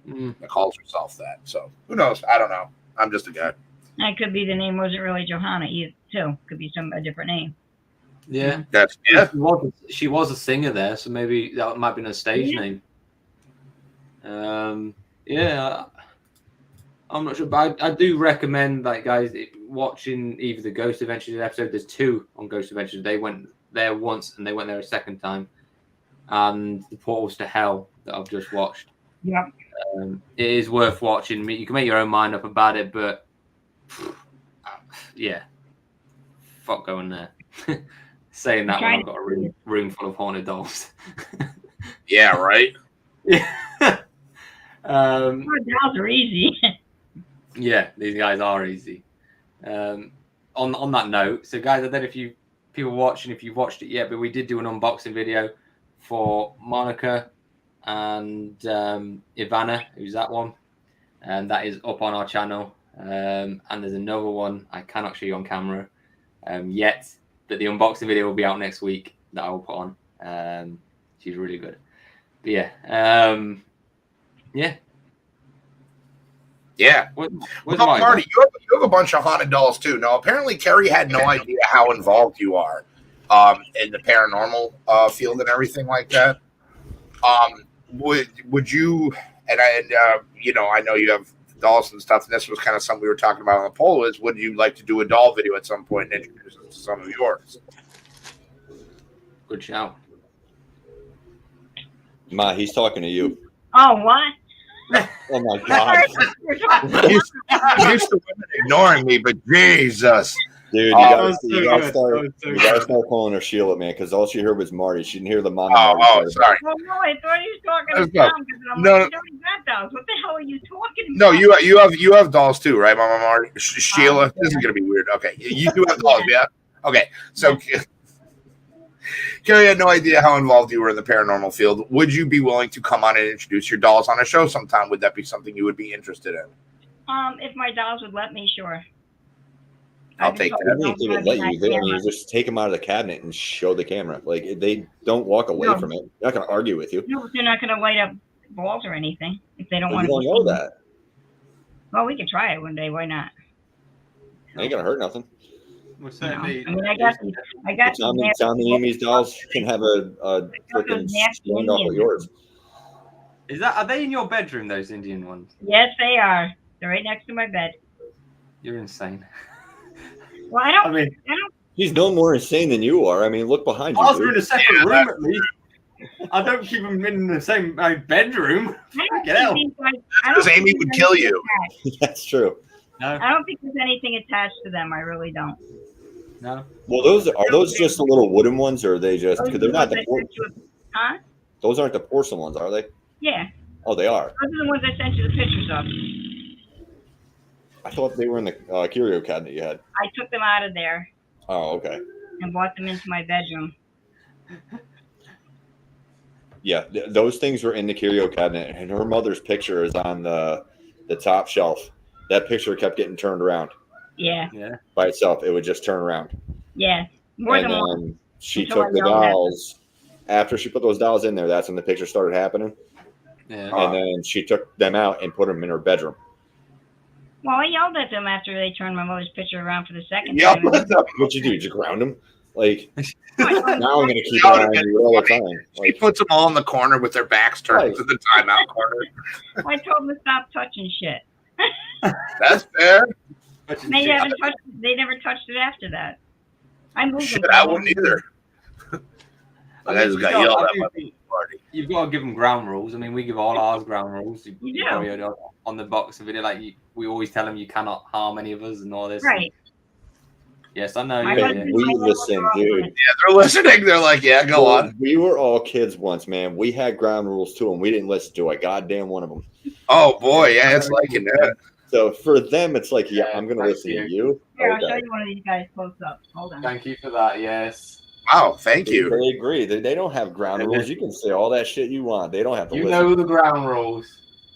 that calls herself that. So who knows? I don't know. I'm just a guy. That could be the name wasn't really Johanna either, too. Could be a different name. Yeah, She was a singer there, so maybe that might have been a stage name. Yeah, I'm not sure, but I do recommend, like, guys, watching either the Ghost Adventures episode. There's 2 on Ghost Adventures. They went there once and they went there a second time, and the Portals to Hell that I've just watched. Yeah, it is worth watching. You can make your own mind up about it, but yeah, fuck going there. Saying that when I've got a room full of haunted dolls. Yeah, right. Yeah. dolls are easy. Yeah, these guys are easy. On that note, so guys, I don't know if people watching, if you've watched it yet, but we did do an unboxing video for Monica and Ivana, who's that one, and that is up on our channel. And there's another one I cannot show you on camera yet, but the unboxing video will be out next week that I will put on. She's really good. But yeah, yeah. Marty, you have a bunch of haunted dolls too. Now, apparently, Kerry had no idea how involved you are in the paranormal field and everything like that. Would you? And I know you have dolls and stuff, and this was kind of something we were talking about on the poll. Is would you like to do a doll video at some point and introduce us to some of yours? Good shout. Ma, he's talking to you. Oh, what? Oh my God! I'm used to women ignoring me, but Jesus, dude, you gotta start calling her Sheila, man, because all she heard was Marty. She didn't hear the mom. Oh, sorry. Well, no, I thought he was talking to Tom. No, like, you got dolls. What the hell are you talking no, about? you have dolls too, right, Mama Marty? Sheila, this is gonna be weird. Okay, you do have dolls, yeah. Okay, so. Kerry had no idea how involved you were in the paranormal field. Would you be willing to come on and introduce your dolls on a show sometime? Would that be something you would be interested in? If my dolls would let me, sure. I'll take that. I think they would let you. You just take them out of the cabinet and show the camera. Like, they don't walk away from it. They're not going to argue with you. No, they're not going to light up balls or anything if they don't want to. You don't know that. Well, we could try it one day. Why not? Ain't going to hurt nothing. What's that mean? I mean, I got Tommy Amy's dolls can have a freaking stand off of yours. Are they in your bedroom, those Indian ones? Yes, they are. They're right next to my bed. You're insane. Well, I don't. He's no more insane than you are. I mean, look behind you. Ours are in a separate room at least. I don't keep them in the same bedroom. Get out. Because Amy would kill you. That's true. No. I don't think there's anything attached to them. I really don't. No. Well, those just the little wooden ones, or are they just because they're not the huh? Those aren't the porcelain ones, are they? Yeah. Oh, they are. Those are the ones I sent you the pictures of. I thought they were in the curio cabinet you had. I took them out of there. Oh, okay. And brought them into my bedroom. Yeah, those things were in the curio cabinet, and her mother's picture is on the top shelf. That picture kept getting turned around. Yeah. By itself, it would just turn around. Yeah. More than one. She took the dolls. After she put those dolls in there, that's when the picture started happening. Yeah. And then she took them out and put them in her bedroom. Well, I yelled at them after they turned my mother's picture around for the second time. What'd you do? Did you ground them? Like, now I'm going to keep an eye on you all the time. She puts them all in the corner with their backs turned to the timeout corner. I told them to stop touching shit. That's fair. They never touched it after that. I moved shit, them. I wouldn't either. I just got yelled at by the party. You've got to give them ground rules. I mean, we give all ours ground rules. You do. On the box video, like we always tell them you cannot harm any of us and all this. Right. Yes, I know. My Yeah, husband- yeah. We my listen, little dude. girlfriend. Yeah, they're listening. They're like, yeah, go Well, on. we were all kids once, man. We had ground rules too, and we didn't listen to a goddamn one of them. Oh boy, yeah, it's like it. Yeah. So for them, it's like, yeah, Yeah, I'm going to thank listen you. to you. Here, I'll show Okay. you one of these guys close up. Hold on. Thank you for that. Yes. Wow, thank They you. agree. They don't have ground rules. You can say all that shit you want. They don't have to You listen. know the ground rules.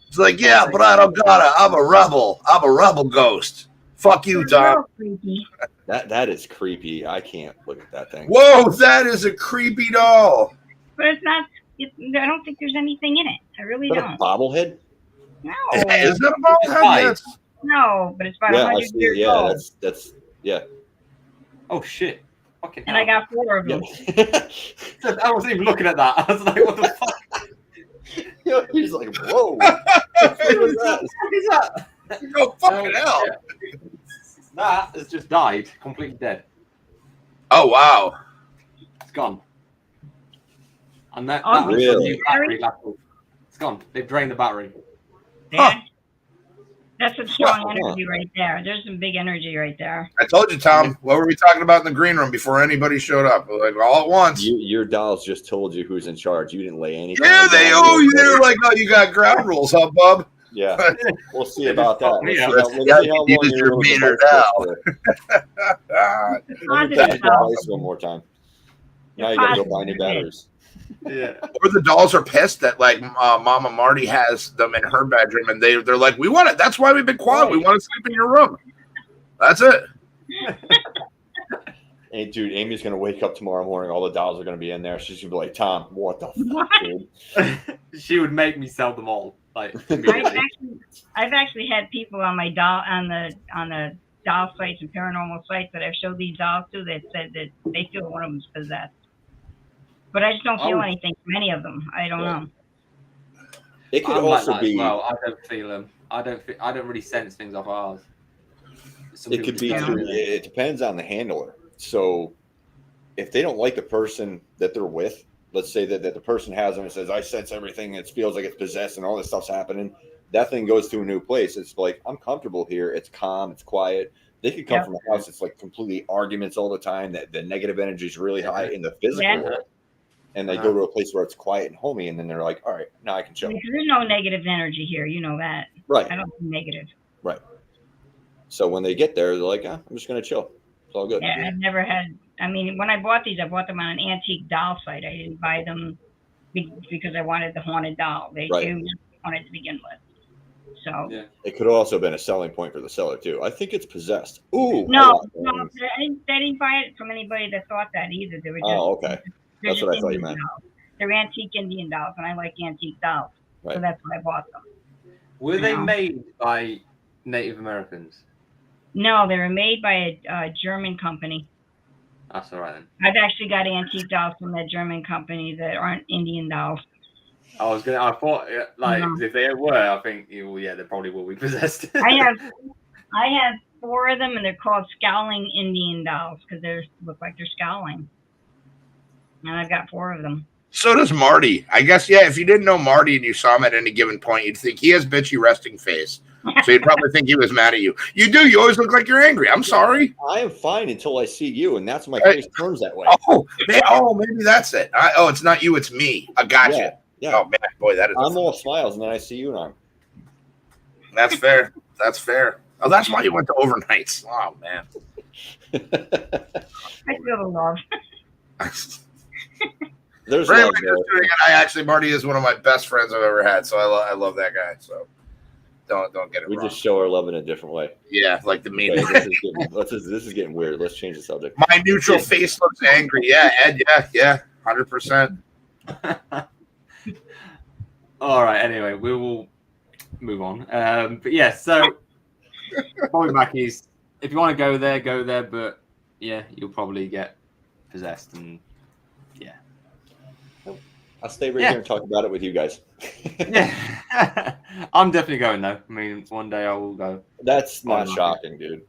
It's like, yeah, but I don't gotta. I'm a rebel. I'm a rebel ghost. Fuck you, It's a Tom. little creepy. That is creepy. I can't look at that thing. Whoa, that is a creepy doll. But it's not. I don't think there's anything in it. I really Is that don't. a bobblehead? No. Is that a ball head? Yes. No, but it's about Yeah, I 100 see. years Yeah, old. that's yeah. Oh shit! Fucking And I hell. got 4 of them. I wasn't even looking at that. I was like, what the fuck? He's like, whoa. What was that? What is that? Oh, fucking hell. That has just died, completely dead. Oh, wow. It's gone. And that, Oh, that was the really? new battery last week. It's gone. They've drained the battery. Yeah. That's some strong Huh. energy right there. There's some big energy right there. I told you, Tom. What were we talking about in the green room before anybody showed up? We're like, all at once. Your dolls just told you who's in charge. You didn't lay anything. Yeah, they down. owe you. They're like, oh, you got ground rules, huh, bub? Yeah, we'll see about that. Let's see Yeah. how- let's Yeah, see how you long needed your little meter device now. goes for. Ah, The Let me positive touch the dolls. device one more time. The Now you gotta go positive buy new is batteries. Yeah. or the dolls are pissed that like Mama Marty has them in her bedroom, and they're like, we want it. That's why we've been quiet. We want to sleep in your room. That's it. Hey, dude, Amy's gonna wake up tomorrow morning. All the dolls are gonna be in there. She's gonna be like, "Tom, what the fuck, dude?" She would make me sell them all. Like, I've actually had people on my doll on the doll sites and paranormal sites that I've showed these dolls to that said that they feel one of them's possessed. But I just don't feel Oh. anything from any of them. I don't Yeah. know. It could I'm like also that be. as well. I don't feel them. I don't really sense things off ours. Some It could be. people Too, do. it depends on the handler. So, if they don't like the person that they're with, let's say that the person has them and says, "I sense everything. It feels like it's possessed, and all this stuff's happening." That thing goes to a new place. It's like, I'm comfortable here. It's calm. It's quiet. They could come Yeah. from a house that's like completely arguments all the time. That the negative energy is really high in the physical Yeah. world, and they go to a place where it's quiet and homey, and then they're like, "All right, now I can chill." Because there's no negative energy here. You know that. Right. I don't see negative. Right. So when they get there, they're like, I'm just going to chill. It's all good. Yeah, I've never had. I mean, when I bought these, I bought them on an antique doll site. I didn't buy them because I wanted the haunted doll. They Right. wanted to begin with. So Yeah. It could have also been a selling point for the seller, too. I think it's possessed. Ooh. no, I want no, those. they didn't buy it from anybody that thought that either. They were just, Oh, okay. they're That's just what I thought you Indian meant. dolls. They're antique Indian dolls, and I like antique dolls, so Right. that's why I bought them. Were they No. made by Native Americans? No, they were made by a German company. That's all right then. I've actually got antique dolls from that German company that aren't Indian dolls. I thought, like, No. if they were, I think, yeah, they probably will be possessed. I have 4 of them, and they're called scowling Indian dolls because they look like they're scowling. And I've got 4 of them. So does Marty. I guess, yeah, if you didn't know Marty and you saw him at any given point, you'd think he has bitchy resting face. So you'd probably think he was mad at you. You do. You always look like you're angry. I'm sorry. I am fine until I see you, and that's when my Right. face turns that way. Maybe that's it. It's not you. It's me. I got you. Yeah. Oh, man. Boy, that is. I'm all smiles, and then I see you, and That's fair. That's fair. Oh, that's why you went to overnights. Oh, man. I feel the love. There's For love anybody there. just tuning in, Marty is one of my best friends I've ever had. So I love that guy. So don't get it We wrong. just show our love in a different way. Yeah, like the Okay, meaning. this is getting weird. Let's change the subject. My neutral face looks angry. Yeah, Ed. Yeah, 100%. All right. Anyway, we will move on. But yeah, so probably Mackey's. If you want to go there. But yeah, you'll probably get possessed, and yeah. I'll stay right Yeah. here and talk about it with you guys. Yeah, I'm definitely going though. I mean, one day I will go. That's not Oh, shocking, dude.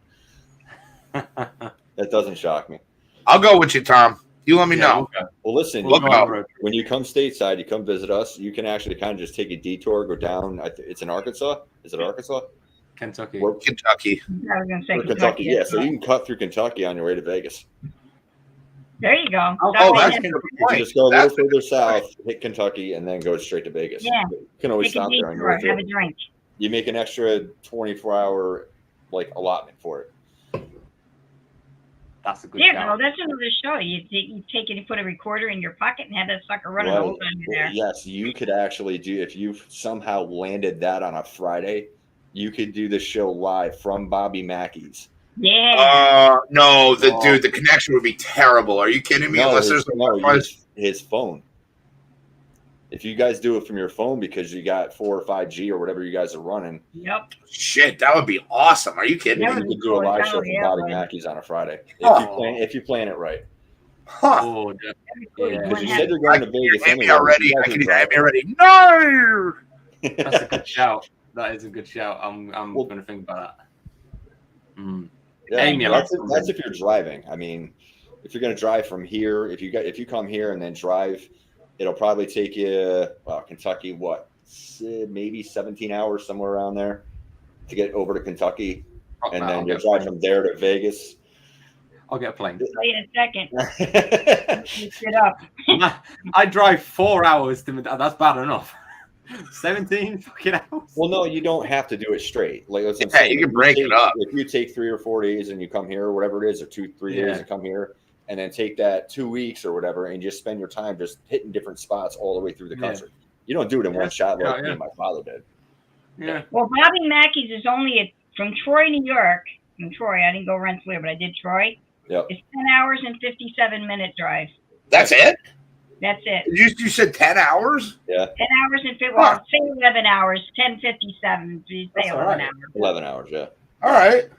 That doesn't shock me. I'll go with you, Tom. You let me Yeah, know. we'll go. Well, listen, We'll Look go on up. the road. when you come stateside, you come visit us, you can actually kind of just take a detour, go down. It's in Arkansas. Is it Arkansas? Kentucky. Kentucky. I was going to say Or Kentucky, yeah. So you can cut through Kentucky on your way to Vegas. There you go. That's a good You point. just go a little further south, hit Kentucky, and then go straight to Vegas. Yeah. You can always Take a stop there on your way detour, have through. a drink. You make an extra 24-hour allotment for it. That's a good Yeah, shout. no, that's another show. You take it and put a recorder in your pocket and have that sucker running the Right. whole time you're there. Yes, you could actually do, if you somehow landed that on a Friday, you could do the show live from Bobby Mackey's. Yeah. No, the connection would be terrible. Are you kidding me? Unless there's his phone. If you guys do it from your phone because you got 4 or 5G or whatever you guys are running, Yep. shit, that would be awesome. Are you kidding you me? could do a live show from Bobby Mackey's on a Friday if you plan it right. Huh. Oh, yeah. Because you said you're going to Vegas. I can hear already. No. That's a good shout. That is a good shout. I'm going to think about that. Yeah, Amy, that's if you're driving. I mean, if you're going to drive from here, if you come here and then drive, it'll probably take you Kentucky. Maybe 17 hours, somewhere around there, to get over to Kentucky, and then you'll drive from there to Vegas. I'll get a plane. Wait a second. Sit up. I drive 4 hours to. That's bad enough. 17 fucking hours. Well, no, you don't have to do it straight. Like, let's Yeah, say, you can break it up. If you take 3 or 4 days and you come here, or whatever it is, or 2-3 days and come here, and then take that 2 weeks or whatever, and just spend your time just hitting different spots all the way through the country. You don't do it in one shot like me and my father did. Yeah. Well, Bobby Mackey's is only from Troy, New York. From Troy, I didn't go Rensselaer, but I did Troy. Yep. It's 10 hours and 57-minute drive. That's it? That's it. You said 10 hours? Yeah. 10 hours and say 11 hours. 10:57. So you say 11 hours. 11 hours, yeah. All right.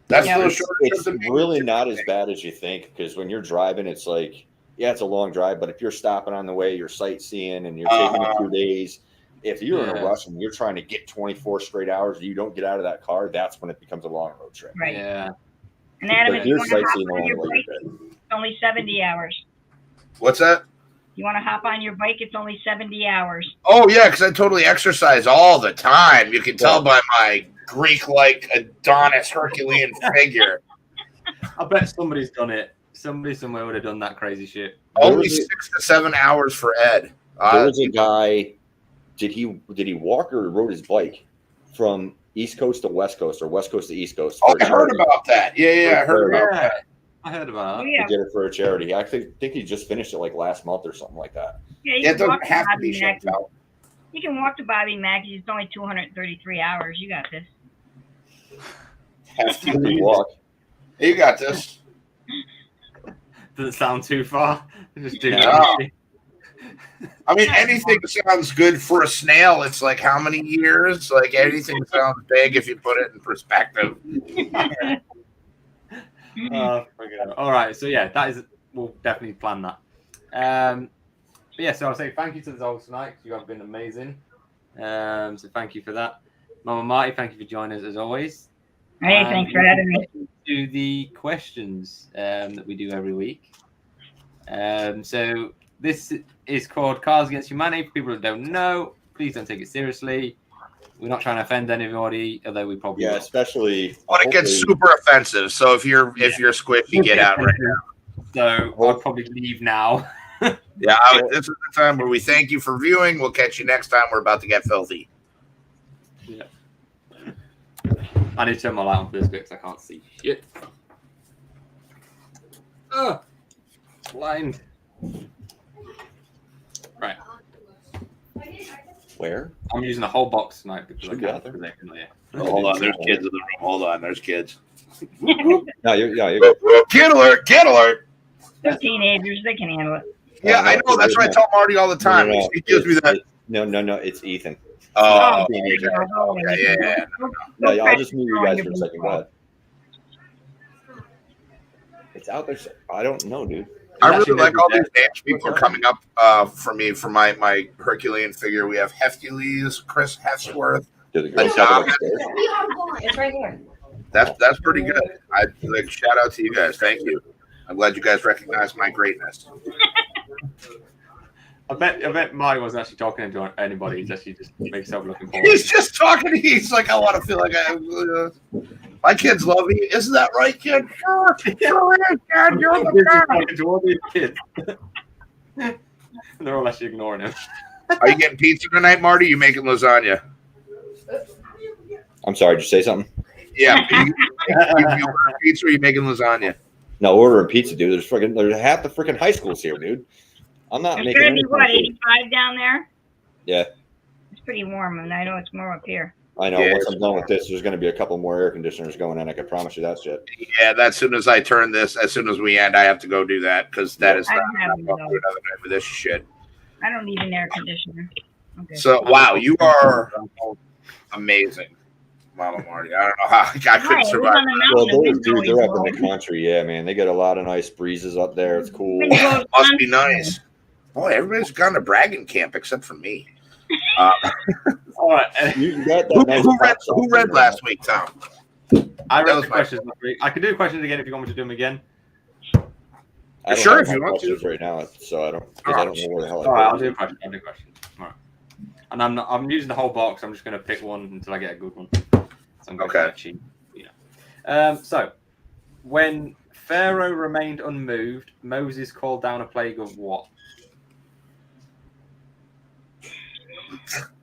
That's Yeah, a It's short. really not as bad as you think, because when you're driving, it's like, yeah, it's a long drive, but if you're stopping on the way, you're sightseeing and you're taking a few days. If you're in a rush and you're trying to get 24 straight hours, you don't get out of that car, that's when it becomes a long road trip. Right. Yeah. And Adam, But if you you're want to hop sightseeing on along your the way, bike, you're good. it's only 70 hours. What's that? You want to hop on your bike, it's only 70 hours. Oh, yeah, because I totally exercise all the time. You can tell by my Greek-like Adonis Herculean figure. I bet somebody's done it. Somebody somewhere would have done that crazy shit. Only 6 to 7 hours for Ed. There was a guy. Did he walk or rode his bike from East Coast to West Coast or West Coast to East Coast? Oh, I heard about that. Yeah, I heard about that. I heard about that. He did it for a charity. I think he just finished it like last month or something like that. Yeah, It doesn't have to be shut out. You can walk to Bobby Mackey's. It's only 233 hours. You got this. You can walk. You got this. Doesn't sound too far. Just do No. I mean, anything sounds good for a snail. It's like how many years? Like anything sounds big if you put it in perspective. All right. So yeah, that is. We'll definitely plan that. But yeah, so I'll say thank you to the dogs tonight. You have been amazing. So thank you for that, Mama Marty. Thank you for joining us as always. Hey, thanks for having me. To the questions that we do every week. So this is called Cards Against Humanity. For people that don't know, please don't take it seriously. We're not trying to offend anybody, although we probably will. Especially. But it gets super offensive. So if you're squishy, get out right now. So I'll probably leave now. Yeah, this is the time where we thank you for viewing. We'll catch you next time. We're about to get filthy. Yeah. I need to turn my light on for this bit because I can't see shit. Blind. Right. Where? I'm using the whole box tonight because Should I be can't. out there. Hold on, there's kids in the room. Hold on, there's kids. No, you're good. Kid alert! Kid alert! They're teenagers. They can handle it. Yeah, I know. That's what I tell Marty all the time. No, He gives me that. No, it's Ethan. Oh, there you okay. go. Yeah. No, I'll just mute you guys for a second. Go ahead. It's out there. I don't know, dude. I really like all these names people are coming up for me for my Herculean figure. We have Hefty Lee's, Chris Hemsworth. Did the girls have it upstairs? It's right here. That's pretty good. I like shout out to you guys. Thank you. I'm glad you guys recognize my greatness. I bet Marty wasn't actually talking to anybody. He's actually just making himself looking forward. He's just talking. He's like, I want to feel like my kids love me. Isn't that right, kid? Sure is, Dad. You're the to all these kids. They're all actually ignoring him. Are you getting pizza tonight, Marty? You making lasagna? I'm sorry, did you say something? Yeah. You ordering pizza or are you making lasagna? No, ordering pizza, dude. There's half the freaking high schools here, dude. I'm not It's making gonna be any what, food. 85 down there? Yeah, It's pretty warm, and I know it's more up here. I know. Yeah, Once I'm done with this, there's going to be a couple more air conditioners going in. I can promise you that shit. Yeah, as soon as I turn this, as soon as we end, I have to go do that because that is I not don't have enough one, for another night for this shit. I don't need an air conditioner. Okay. So, wow, you are amazing, Mama Marty. I don't know how I couldn't Right, survive. on the Well, mountain, those the dudes, wind's they're up always in the country. Yeah, man. They get a lot of nice breezes up there. It's cool. Wind blows Must be constantly. nice. Boy, everybody's gone to bragging camp except for me. All right. You got that nice Who read last week, Tom? I That read was the my questions last week. I can do the questions again if you want me to do them again. I don't Sure, have if you my want to. questions right now, so I don't know where the hell I All right, put I'll do it. a question. I'll do a question. All right. And I'm using the whole box. I'm just going to pick one until I get a good one. So I'm going Okay. to cheat. So, when Pharaoh remained unmoved, Moses called down a plague of what?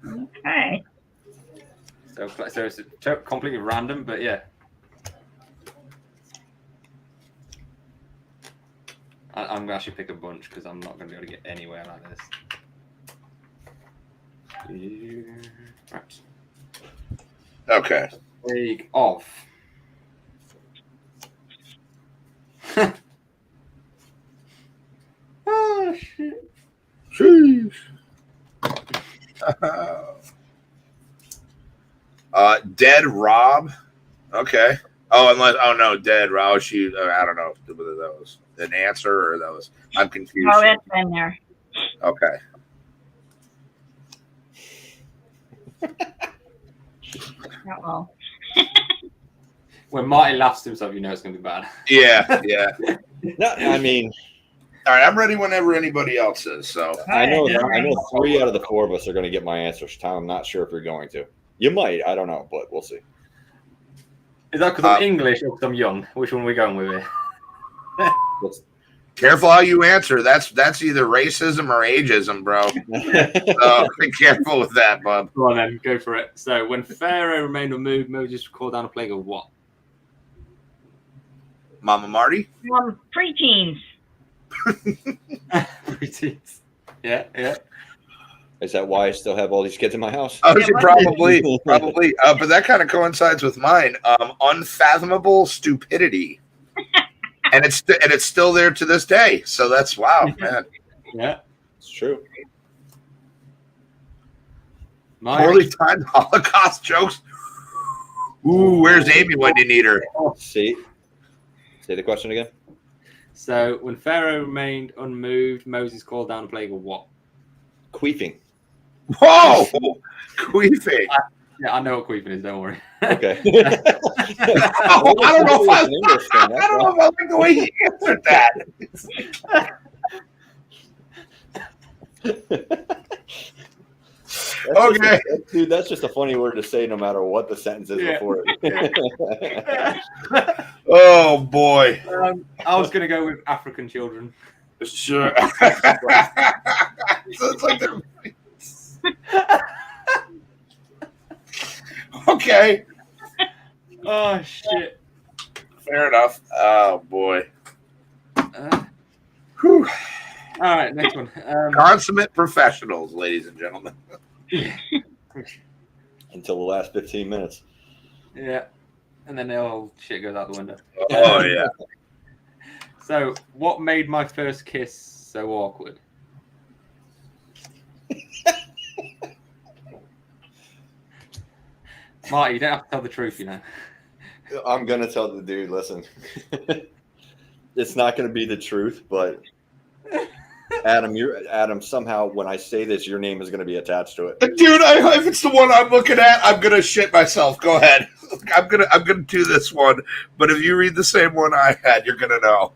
Okay. So it's completely random, but yeah. I'm going to actually pick a bunch because I'm not going to be able to get anywhere like this. Right. Okay. Plague of. Oh, shit. Sheesh. Dead Rob. Okay. Oh no, Dead Rob. I don't know whether that was an answer or that was. I'm confused. Oh, that's in there. Okay. Uh-oh. When Marty laughs to himself, you know it's going to be bad. Yeah. Yeah. No, I mean, All right. I'm ready whenever anybody else is. So. I know All right. 3 out of the 4 of us are going to get my answers. Tom, I'm not sure if you're going to. You might. I don't know, but we'll see. Is that because I'm English or because I'm young? Which one are we going with here? Careful how you answer. That's either racism or ageism, bro. So be careful with that, bub. Go on then, go for it. So, when Pharaoh remained unmoved, Moses called down a plague of what? Mama Marty? Preteens. Preteens. Yeah. Is that why I still have all these kids in my house? Oh, Yeah, probably. But that kind of coincides with mine. Unfathomable stupidity, and it's still there to this day. So that's wow, man. Yeah. It's true. Poorly timed Holocaust jokes. Ooh, where's Amy when you need her? See? Say the question again. So, when Pharaoh remained unmoved, Moses called down a plague of what? Queefing. Whoa, queefing. Yeah, I know what queefing is. Don't worry. Okay. I don't know if I like the way he answered that. Okay. Dude, that's just a funny word to say no matter what the sentence is before it. Oh, boy. I was going to go with African children. Sure. So it's like they're... Okay. Oh, shit. Fair enough. Oh, boy. All right, next one. Consummate professionals, ladies and gentlemen. Until the last 15 minutes. Yeah. And then all shit goes out the window. Oh, yeah. So, what made my first kiss so awkward? Marty, you don't have to tell the truth, you know. I'm going to tell the dude, listen. It's not going to be the truth, but Adam, somehow when I say this, your name is going to be attached to it. Dude, if it's the one I'm looking at, I'm gonna shit myself. Go ahead. I'm gonna do this one. But if you read the same one I had, you're gonna know.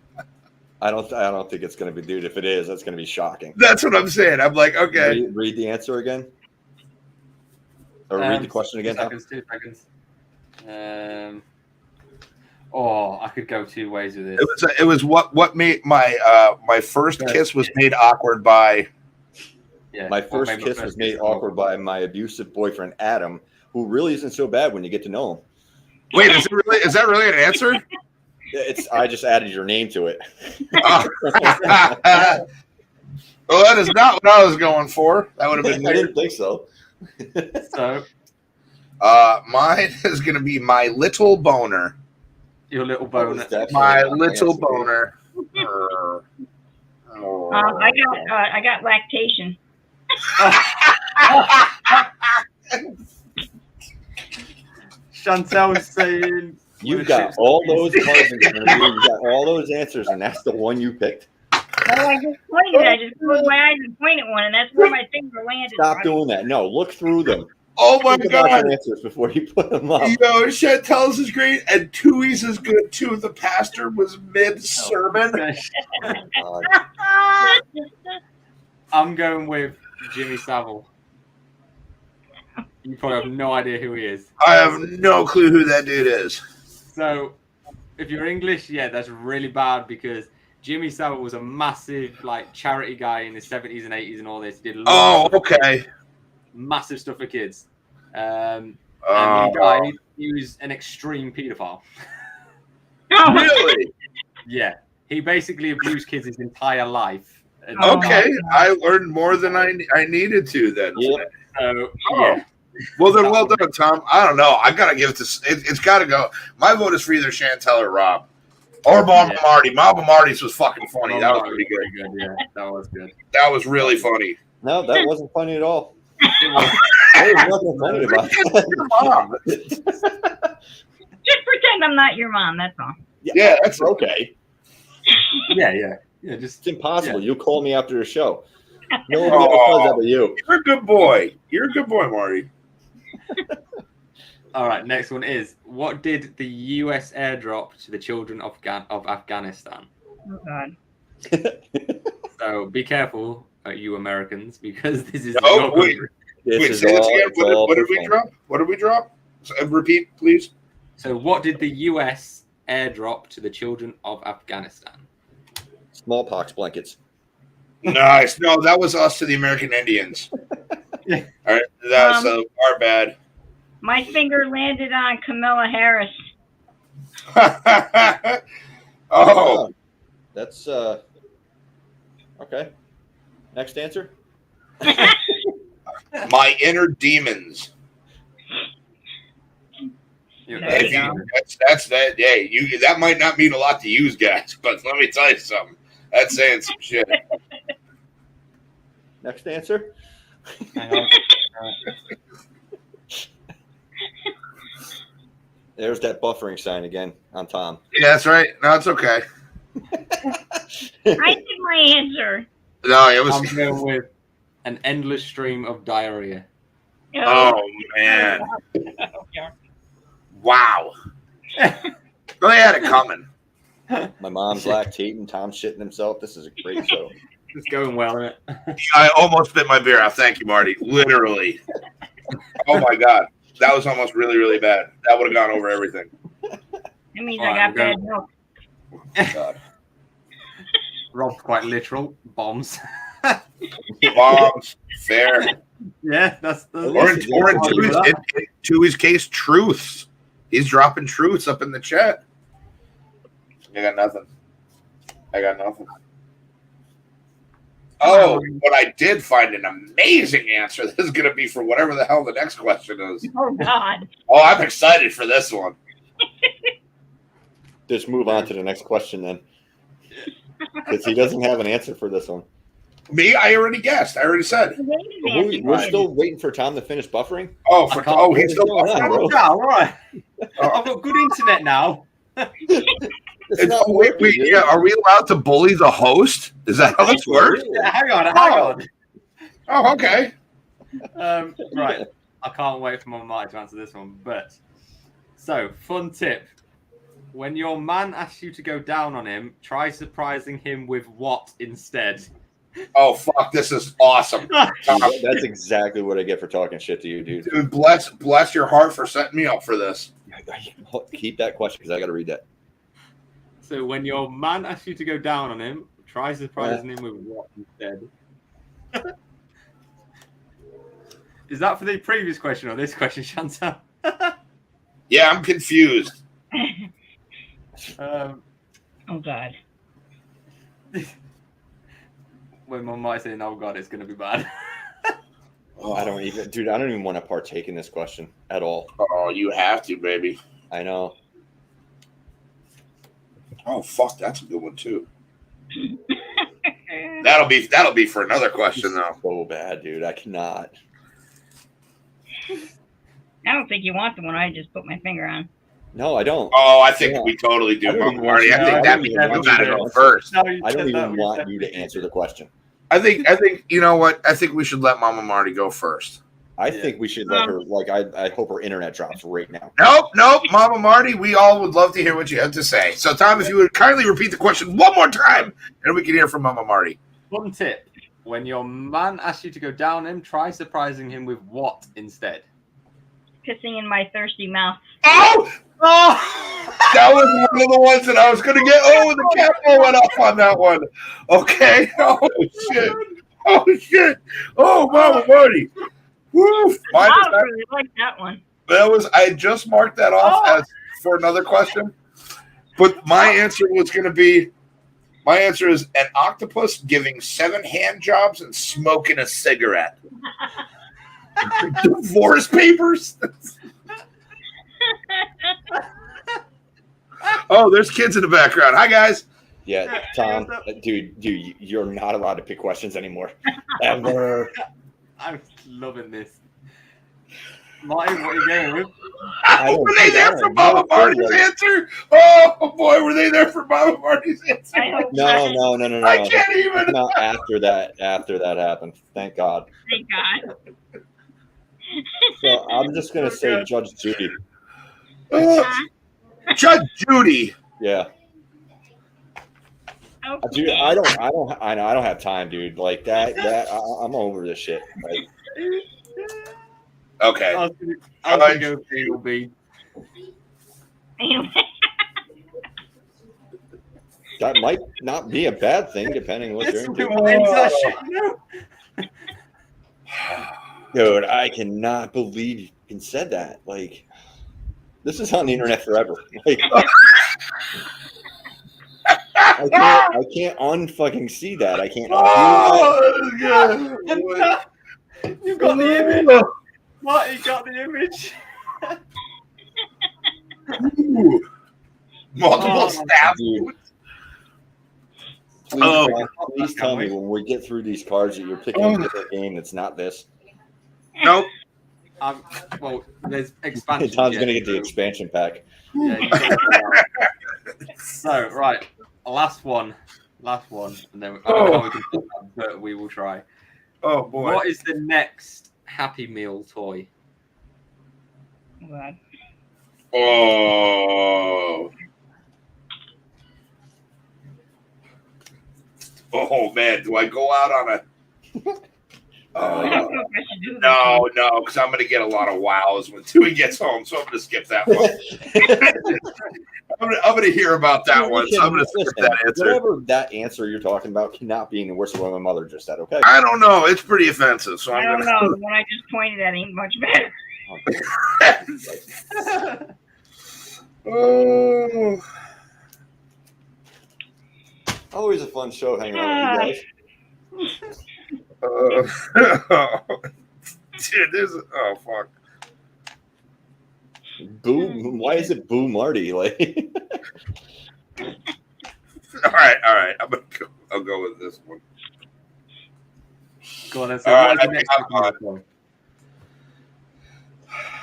I don't think it's going to be, dude. If it is, that's going to be shocking. That's what I'm saying. I'm like, okay. Read the answer again, or read the question again. 2 seconds. Oh, I could go 2 ways with this. It was what made my first kiss was made awkward by. Yeah, my first kiss was made awkward by my abusive boyfriend Adam, who really isn't so bad when you get to know him. Wait, is that really an answer? I just added your name to it. Well, that is not what I was going for. That would have been weird. I didn't think so. So, mine is going to be my little boner. Your little boner. My little boner. I got lactation. Chantel's saying you got all those cards in front of you. You got all those answers, and that's the one you picked. No, I just pointed. I just closed my eyes and pointed one, and that's where my finger landed. Stop doing that. No, look through them. Oh my Think God! about your answers before you put them up. Yo, Chantel's is great, and Tui's is good too. The pastor was mid sermon. I'm going with Jimmy Savile. You probably have no idea who he is. I have no clue who that dude is. So, if you're English, yeah, that's really bad because Jimmy Savile was a massive charity guy in the 70s and 80s and all this. He did massive stuff for kids. And when he died, he was an extreme paedophile. Really? Yeah. He basically abused kids his entire life. Okay, I learned more than I needed to then. Yep. So, yeah. Well, then, well done, Tom. I don't know. I gotta give it to. It's got to go. My vote is for either Chantel or Rob, or Mama Marty. Mama Marty's was fucking funny. That was pretty good. Yeah, that was good. That was really funny. No, that wasn't funny at all. There was nothing funny about that. Just pretend I'm not your mom. That's all. Yeah, that's okay. Yeah. Just it's impossible. You call me after the show. No one Oh. ever does that but you. You're a good boy. You're a good boy, Marty. All right, next one is, what did the U.S. airdrop to the children of Afghanistan? Oh, God. Oh, So be careful, you Americans, because this is Oh, wait. This Wait, is say this all- again. it's all What did for we fun. drop? What did we drop? Repeat, please. So what did the U.S. airdrop to the children of Afghanistan? Smallpox blankets. Nice. No, that was us to the American Indians. Yeah. All right, that's our bad. My finger landed on Camilla Harris. Oh, That's okay. Next answer. my inner demons. You're There you right. go. That's that. Hey, that might not mean a lot to you guys, but let me tell you something. That's saying some shit. Next answer. Hang on. There's that buffering sign again on Tom. Yeah, that's right. No, it's okay. I did my answer. No, it was. I'm going with an endless stream of diarrhea. Oh man! Wow. They had it coming. My mom's lactating. Tom's shitting himself. This is a great show. It's going well, isn't it? I almost spit my beer out. Thank you, Marty. Literally. Oh my god, that was almost really, really bad. That would have gone over everything. That means All I right, got bad milk. God. Rob's quite literal. Bombs. Bombs, fair. Yeah, that's Or in Tui's case, truths. He's dropping truths up in the chat. I got nothing. Oh, but I did find an amazing answer. This is going to be for whatever the hell the next question is. Oh, God. Oh, I'm excited for this one. Just move on to the next question then. Because he doesn't have an answer for this one. Me, I already guessed. I already said. We're still waiting for Tom to finish buffering. Oh, he's still. What's going on, bro? All right. I've got good internet now. It's not Wait, working, dude. yeah, are we allowed to bully the host? Is that how this works? Yeah, hang on. Oh, okay. Right. I can't wait for my Marty to answer this one. But so, fun tip: When your man asks you to go down on him, try surprising him with what instead? Oh fuck! This is awesome. Dude, that's exactly what I get for talking shit to you, dude. Dude, bless your heart for setting me up for this. Keep that question because I got to read that. So when your man asks you to go down on him, try surprising him with what instead? Is that for the previous question or this question, Chantal? Yeah, I'm confused. Oh God. When my might say, "Oh God, it's gonna be bad." I don't even want to partake in this question at all. Oh, you have to, baby. I know. Oh fuck, that's a good one too. That'll be for another question though. So bad, dude. I cannot. I don't think you want the one I just put my finger on. No, I don't. Oh, I think we totally do, Marty. I think that means you got to go first. I don't even want you to answer the question. I think you know what? I think we should let Mama Marty go first. I think we should let her. Like, I hope her internet drops right now. Nope, Mama Marty. We all would love to hear what you have to say. So, Tom, if you would kindly repeat the question one more time, and we can hear from Mama Marty. One tip: when your man asks you to go down him, try surprising him with what instead? Pissing in my thirsty mouth. Oh! That was one of the ones that I was going to get. Oh, the capo went off on that one. Okay. Oh, shit. Oh, Mama Marty. Woo. I really like that one. I just marked that off as for another question. But my answer is an octopus giving 7 hand jobs and smoking a cigarette. Divorce papers. Oh, there's kids in the background. Hi, guys. Yeah, Tom, dude, you're not allowed to pick questions anymore. Ever. I'm loving this. Marty, what are you going with? Were they there for Mama Marty's answer? Oh, boy, were they there for Mama Marty's answer? No. I can't even. No, after that happened. Thank God. Thank God. So I'm just going to say Judge Judy. Judge Judy. Yeah. Okay. Dude, I don't have time, dude. Like that I'm over this shit. Like, okay. I was gonna go B. that might not be a bad thing, depending on what you're into. Dude, I cannot believe you even said that. Like, this is on the internet forever. Like, I can't unfucking see that. I can't. You got the image. Marty got the image. Multiple stabs. Please tell me when we get through these cards that you're picking a different game that's not this. Nope. Well, there's expansion. Tom's going to get the expansion pack. Yeah, so, right. Last one. And then we will try. Oh, boy. What is the next Happy Meal toy? God. Oh, man. Do I go out on a... I don't know if I should do this No, because I'm going to get a lot of wows when Tui gets home, so I'm going to skip that one. I'm going to hear about that one, so I'm going to skip that answer. Whatever that answer you're talking about cannot be any worse than what my mother just said, okay? I don't know. It's pretty offensive, so I I'm don't going know. The one I just pointed at ain't much better. Oh. Always a fun show hanging out with you guys. Dude, oh fuck. Boo! Why is it Boo Marty? Like, all right. I'll go with this one. Go on.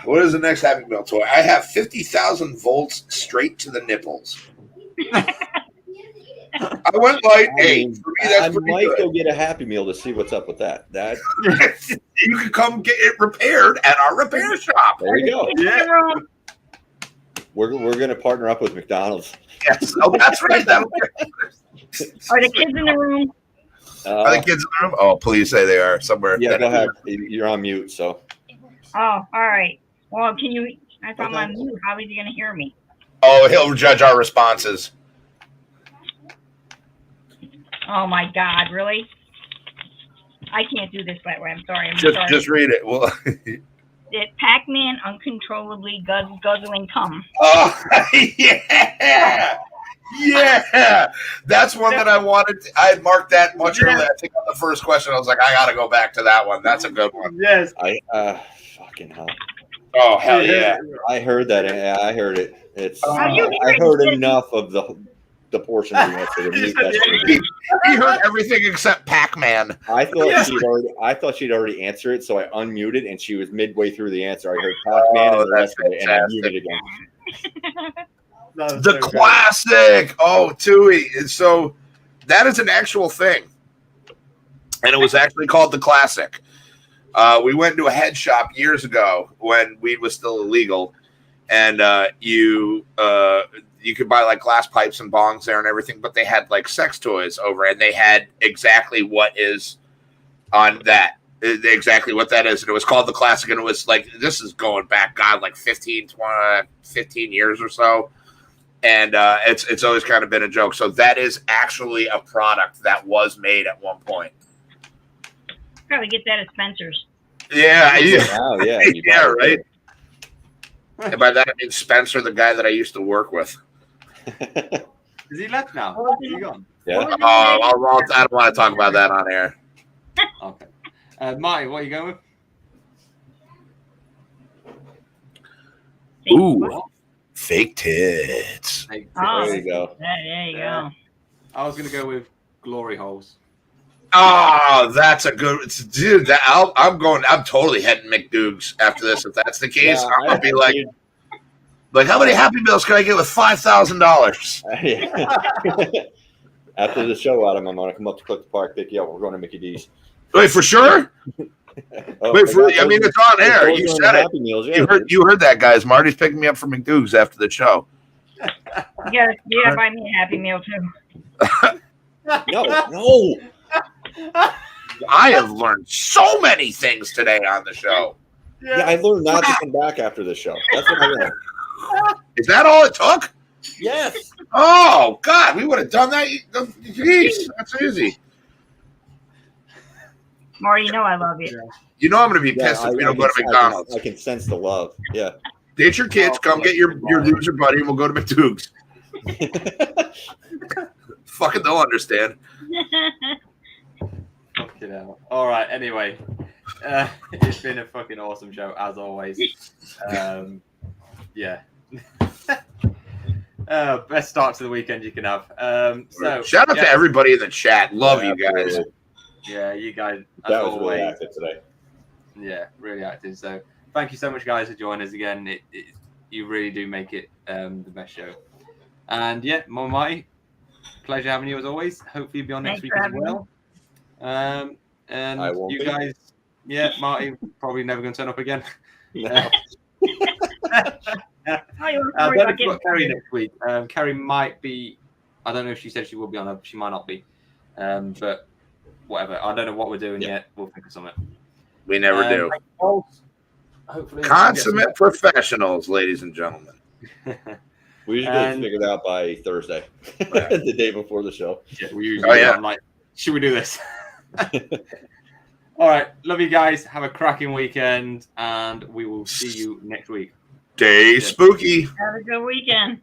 What is the next Happy Meal toy? I have 50,000 volts straight to the nipples. I went light 8. For me, that's pretty might good. go get a Happy Meal to see what's up with that. That you can come get it repaired at our repair shop. there you go. Yeah. We're gonna partner up with McDonald's. Yes. Oh, that's right. Are the kids in the room? Are the kids in the room? Oh, please say they are somewhere. Yeah, go ahead. You're on mute, so. Oh, all right. Well, can you? I thought I'm on mute. How is he going to hear me? Oh, he'll judge our responses. Oh my God! Really? I can't do this that way. I'm sorry. Just read it. Well. That Pac-Man uncontrollably guzzling cum. Oh, yeah. Yeah. That's one that I wanted. I had marked that much earlier. I think on the first question, I was like, I got to go back to that one. That's a good one. Yes. Fucking hell. Oh, hell yeah. I heard that. Yeah, I heard it. It's. you I heard enough of the portion of the answer. He heard everything except Pac-Man. I thought she'd already answered it, so I unmuted, and she was midway through the answer. I heard Pac-Man and the rest of it, and I muted again. The classic. Oh, Tui. So that is an actual thing, and it was actually called the classic. We went to a head shop years ago when weed was still illegal, and you could buy like glass pipes and bongs there and everything, but they had like sex toys over, and they had exactly what is on that, exactly what that is. And it was called the classic, and it was like, this is going back, God, like 15 years or so. And it's always kind of been a joke. So that is actually a product that was made at one point. Probably get that at Spencer's. Yeah. Oh, yeah. Yeah, right. And by that, I mean Spencer, the guy that I used to work with. Is he left now? Is he gone? Yeah. I don't want to talk about that on air. Okay. Marty, what are you going with? Ooh, fake tits. Oh, There you go. there you go. I was going to go with glory holes. Oh, that's a good dude. I'm totally heading McDougs after this. If that's the case, Yeah, I'm gonna be like, how many Happy Meals can I get with $5,000? After the show, Adam, I'm gonna come up to Clifton Park, pick you up. We're going to Mickey D's. Wait, for sure. I mean, it's on air. You said it. Happy Meals, yeah, You heard that, guys. Marty's picking me up from McDougs after the show. Yeah, buy me a Happy Meal too. No. I have learned so many things today on the show. Yeah, I learned not to come back after the show. That's what I learned. Is that all it took? Yes. Oh, God, we would have done that. Jeez, that's easy. Marty, you know I love you. You know I'm going to be pissed if we don't go to McDonald's. I can sense the love. Yeah. Date your kids. Come get your loser buddy, and we'll go to McDougs. Fucking they'll understand. Fucking hell. All right. Anyway, it's been a fucking awesome show as always. Yeah. Best start to the weekend you can have. So shout out to everybody in the chat. Love you guys. Yeah, you guys. That was really active today. Yeah, really active. So thank you so much, guys, for joining us again. You really do make it the best show. And yeah, Marty, pleasure having you as always. Hopefully you'll be on next week as well. And you guys, yeah, Marty probably never going to turn up again. No. Kerry next week. Kerry might be. I don't know if she said she will be on. She might not be. But whatever. I don't know what we're doing yet. We'll think of something. We never do. Hopefully, consummate professionals, ladies and gentlemen. We usually get it figured out by Thursday, the day before the show. Yeah, we usually. I'm like, should we do this? All right, love you guys. Have a cracking weekend, and we will see you next week. Stay spooky. Have a good weekend.